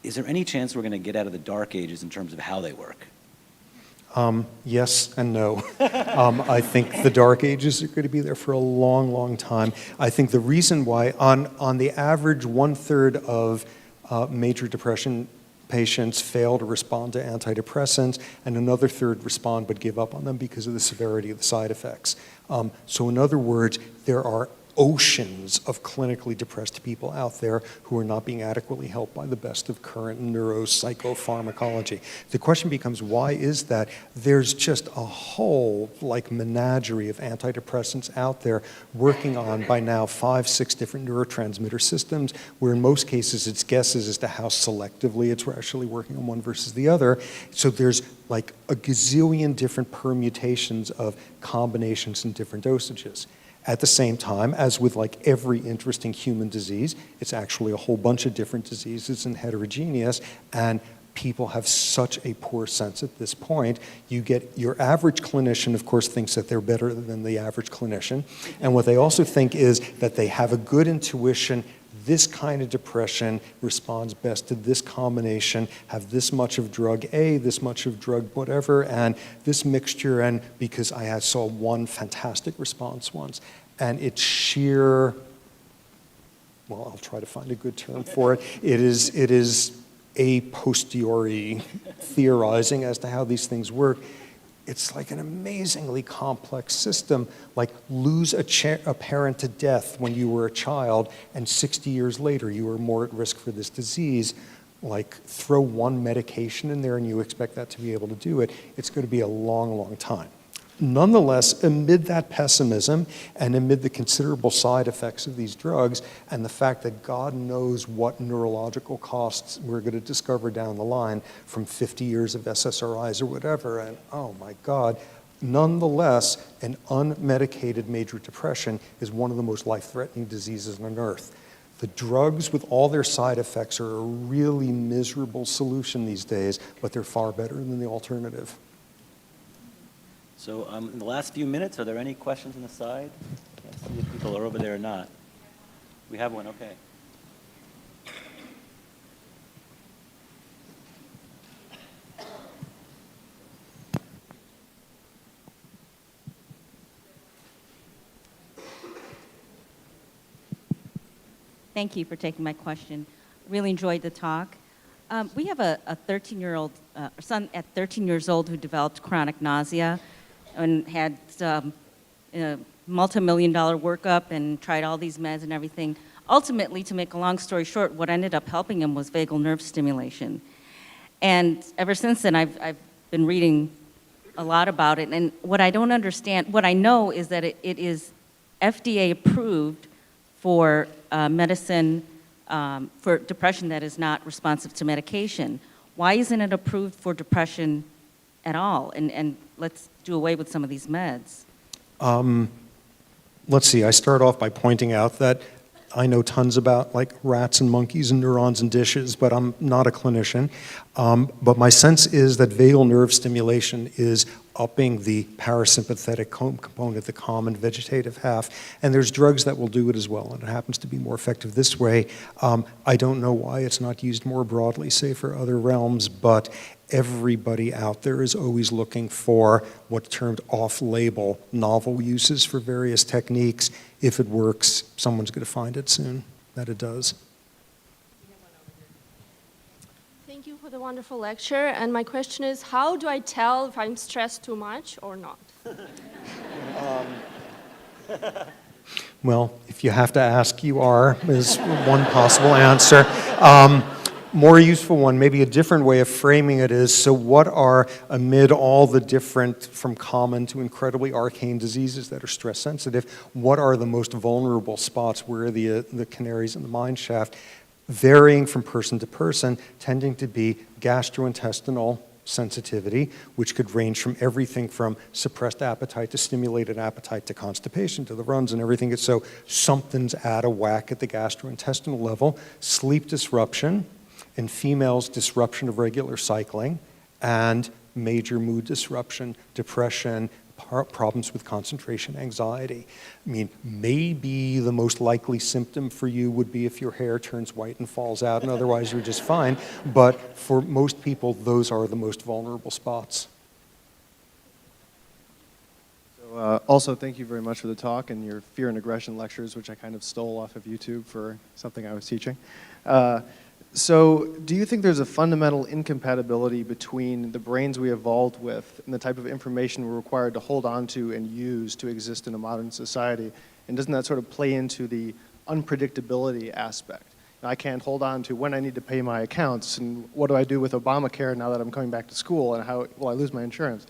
is there any chance we're going to get out of the dark ages in terms of how they work? Yes and no. I think the dark ages are going to be there for a long, long time. I think the reason why, on the average, 1/3 of major depression patients fail to respond to antidepressants, and another third respond but give up on them because of the severity of the side effects. So in other words, there are oceans of clinically depressed people out there who are not being adequately helped by the best of current neuropsychopharmacology. The question becomes, why is that? There's just a whole menagerie of antidepressants out there working on by now 5, 6 different neurotransmitter systems, where in most cases it's guesses as to how selectively it's actually working on one versus the other. So there's like a gazillion different permutations of combinations and different dosages. At the same time, as with like every interesting human disease, it's actually a whole bunch of different diseases and heterogeneous, and people have such a poor sense at this point. You get your average clinician, of course, thinks that they're better than the average clinician, and what they also think is that they have a good intuition. This kind of depression responds best to this combination, have this much of drug A, this much of drug whatever, and this mixture, and because I saw one fantastic response once. And it's sheer, well, I'll try to find a good term for it. It is a posteriori theorizing as to how these things work. It's like an amazingly complex system, like lose a parent to death when you were a child, and 60 years later you were more at risk for this disease. Like throw one medication in there and you expect that to be able to do it. It's going to be a long, long time. Nonetheless, amid that pessimism and amid the considerable side effects of these drugs and the fact that God knows what neurological costs we're going to discover down the line from 50 years of SSRIs or whatever, and oh my God, nonetheless, an unmedicated major depression is one of the most life-threatening diseases on earth. The drugs with all their side effects are a really miserable solution these days, but they're far better than the alternative. So in the last few minutes, are there any questions on the side? Can't see if people are over there or not. We have one, okay. Thank you for taking my question. Really enjoyed the talk. We have a 13-year-old son at 13 years old who developed chronic nausea and had a multi-million-dollar workup and tried all these meds and everything. Ultimately, to make a long story short, what ended up helping him was vagal nerve stimulation. And ever since then, I've been reading a lot about it. And what I don't understand, what I know is that it is FDA approved for medicine for depression that is not responsive to medication. Why isn't it approved for depression at all? And let's do away with some of these meds. Let's see, I start off by pointing out that I know tons about like rats and monkeys and neurons and dishes, but I'm not a clinician. But my sense is that vagal nerve stimulation is upping the parasympathetic component, the calm and vegetative half. And there's drugs that will do it as well, and it happens to be more effective this way. I don't know why it's not used more broadly, say for other realms, but everybody out there is always looking for what's termed off-label novel uses for various techniques. If it works, someone's going to find it soon that it does. Thank you for the wonderful lecture. And my question is, how do I tell if I'm stressed too much or not? Well, if you have to ask, you are, is one possible answer. More useful one, maybe a different way of framing it is, so what are, amid all the different, from common to incredibly arcane diseases that are stress sensitive, what are the most vulnerable spots? Where are the canaries in the mine shaft? Varying from person to person, tending to be gastrointestinal sensitivity, which could range from everything from suppressed appetite to stimulated appetite to constipation to the runs and everything. So something's out of whack at the gastrointestinal level. Sleep disruption, in females, disruption of regular cycling, and major mood disruption, depression, problems with concentration, anxiety. I mean, maybe the most likely symptom for you would be if your hair turns white and falls out, and otherwise you're just fine. But for most people, those are the most vulnerable spots. So, also, thank you very much for the talk and your fear and aggression lectures, which I kind of stole off of YouTube for something I was teaching. So do you think there's a fundamental incompatibility between the brains we evolved with and the type of information we're required to hold on to and use to exist in a modern society? And doesn't that sort of play into the unpredictability aspect? I can't hold on to when I need to pay my accounts, and what do I do with Obamacare now that I'm coming back to school, and how will I lose my insurance?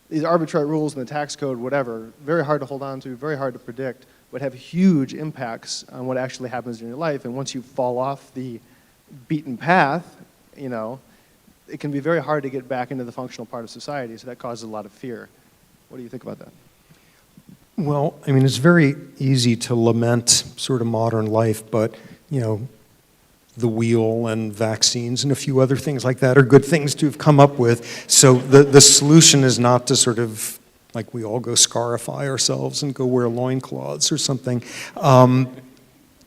These arbitrary rules in the tax code, whatever, very hard to hold on to, very hard to predict, but have huge impacts on what actually happens in your life. And once you fall off the beaten path, you know, it can be very hard to get back into the functional part of society, so that causes a lot of fear. What do you think about that? Well, I mean, it's very easy to lament sort of modern life, but, you know, the wheel and vaccines and a few other things like that are good things to have come up with. So the solution is not to sort of, like, we all go scarify ourselves and go wear loincloths or something.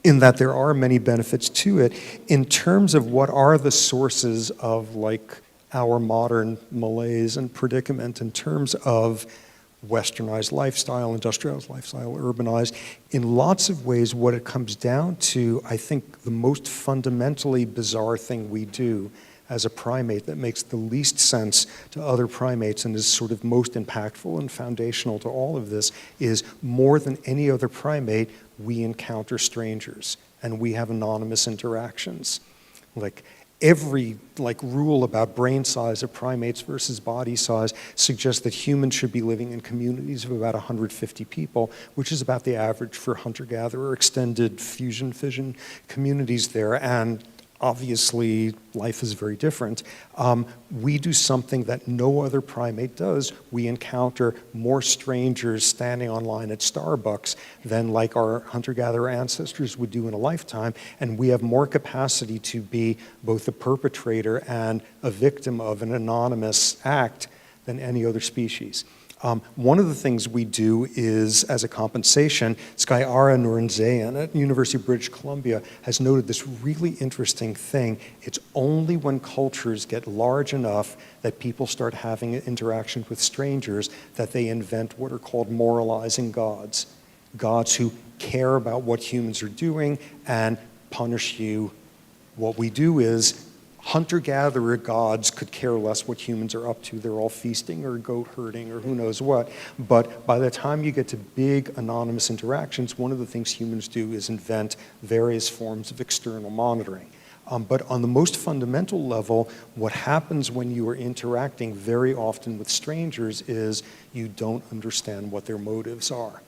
In that there are many benefits to it. In terms of what are the sources of like our modern malaise and predicament in terms of westernized lifestyle, industrialized lifestyle, urbanized, in lots of ways what it comes down to, I think the most fundamentally bizarre thing we do as a primate that makes the least sense to other primates and is sort of most impactful and foundational to all of this is more than any other primate, we encounter strangers and we have anonymous interactions. Like every rule about brain size of primates versus body size suggests that humans should be living in communities of about 150 people, which is about the average for hunter-gatherer extended fusion fission communities there. And obviously, life is very different. We do something that no other primate does. We encounter more strangers standing online at Starbucks than like our hunter-gatherer ancestors would do in a lifetime, and we have more capacity to be both a perpetrator and a victim of an anonymous act than any other species. One of the things we do is, as a compensation, Skyara Norenzayan at University of British Columbia has noted this really interesting thing. It's only when cultures get large enough that people start having interactions with strangers that they invent what are called moralizing gods. Gods who care about what humans are doing and punish you. What we do is hunter-gatherer gods could care less what humans are up to. They're all feasting or goat herding or who knows what. But by the time you get to big anonymous interactions, one of the things humans do is invent various forms of external monitoring. But on the most fundamental level, what happens when you are interacting very often with strangers is you don't understand what their motives are.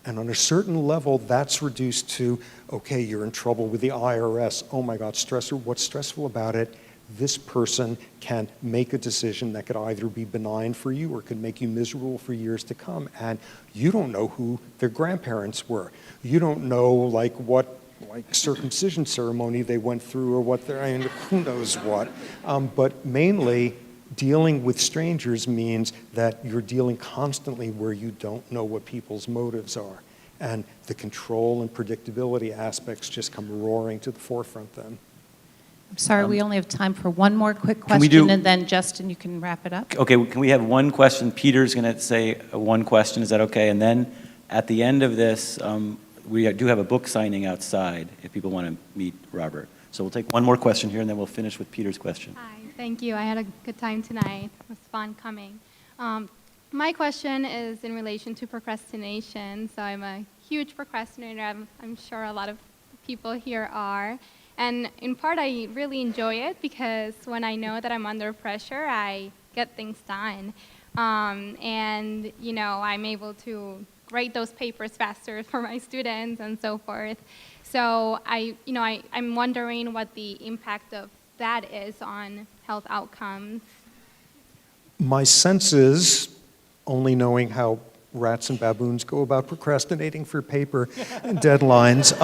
And on a certain level, that's reduced to, okay, you're in trouble with the IRS. Oh my God, stressor, what's stressful about it? This person can make a decision that could either be benign for you or could make you miserable for years to come. And you don't know who their grandparents were. You don't know what circumcision ceremony they went through or what I mean, who knows what. But mainly, dealing with strangers means that you're dealing constantly where you don't know what people's motives are. And the control and predictability aspects just come roaring to the forefront then. I'm sorry, we only have time for one more quick Can we question, do- and then Justin, you can wrap it up. Okay, can we have one question? Peter's going to say one question. Is that okay? And then at the end of this, we do have a book signing outside if people want to meet Robert. So we'll take one more question here, and then we'll finish with Peter's question. Hi, thank you. I had a good time tonight. It was fun coming. My question is in relation to procrastination. So I'm a huge procrastinator. I'm sure a lot of people here are. And in part, I really enjoy it because when I know that I'm under pressure, I get things done. And, you know, I'm able to grade those papers faster for my students and so forth. So I'm wondering what the impact of that is on health outcomes. My sense is, only knowing how rats and baboons go about procrastinating for paper deadlines,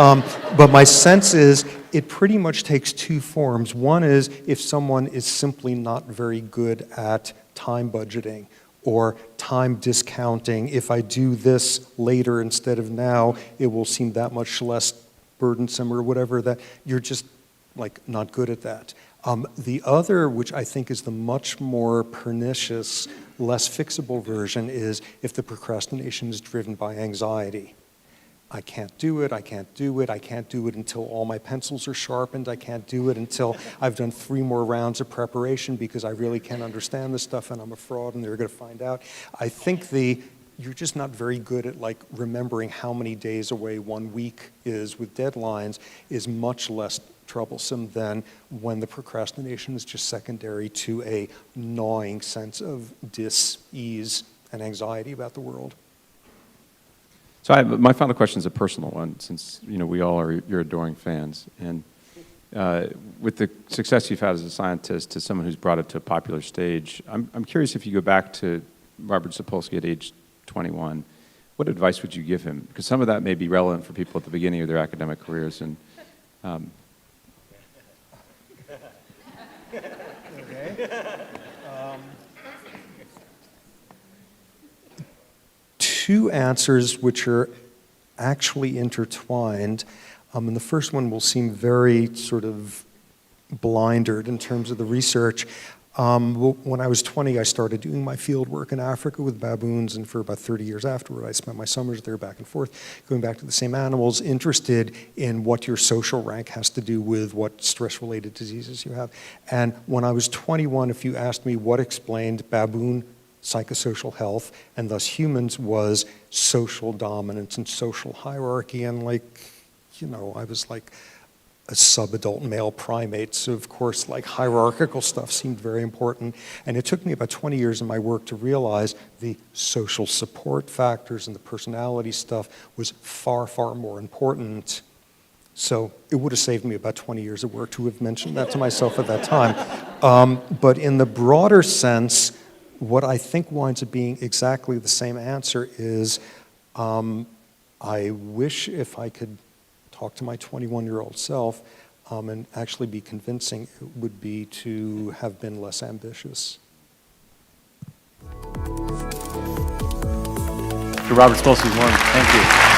but my sense is it pretty much takes two forms. One is if someone is simply not very good at time budgeting or time discounting. If I do this later instead of now, it will seem that much less burdensome or whatever, that you're just not good at that. The other, which I think is the much more pernicious, less fixable version, is if the procrastination is driven by anxiety. I can't do it, I can't do it, I can't do it until all my pencils are sharpened, I can't do it until I've done 3 more rounds of preparation because I really can't understand this stuff and I'm a fraud and they're going to find out. I think you're just not very good at remembering how many days away 1 week is with deadlines is much less troublesome than when the procrastination is just secondary to a gnawing sense of dis-ease and anxiety about the world. So my final question is a personal one, since we all are your adoring fans. And with the success you've had as a scientist to someone who's brought it to a popular stage, I'm curious if you go back to Robert Sapolsky at age 21, what advice would you give him? Because some of that may be relevant for people at the beginning of their academic careers. And two answers which are actually intertwined. And the first one will seem very sort of blindered in terms of the research. When I was 20, I started doing my field work in Africa with baboons, and for about 30 years afterward, I spent my summers there back and forth, going back to the same animals, interested in what your social rank has to do with what stress-related diseases you have. And when I was 21, if you asked me what explained baboon psychosocial health, and thus humans, was social dominance and social hierarchy, and I was like a sub-adult male primate, so of course hierarchical stuff seemed very important. And it took me about 20 years in my work to realize the social support factors and the personality stuff was far, far more important. So it would have saved me about 20 years of work to have mentioned that to myself at that time. But in the broader sense, what I think winds up being exactly the same answer is I wish if I could talk to my 21-year-old self and actually be convincing, it would be to have been less ambitious. Dr. Robert Sapolsky, thank you.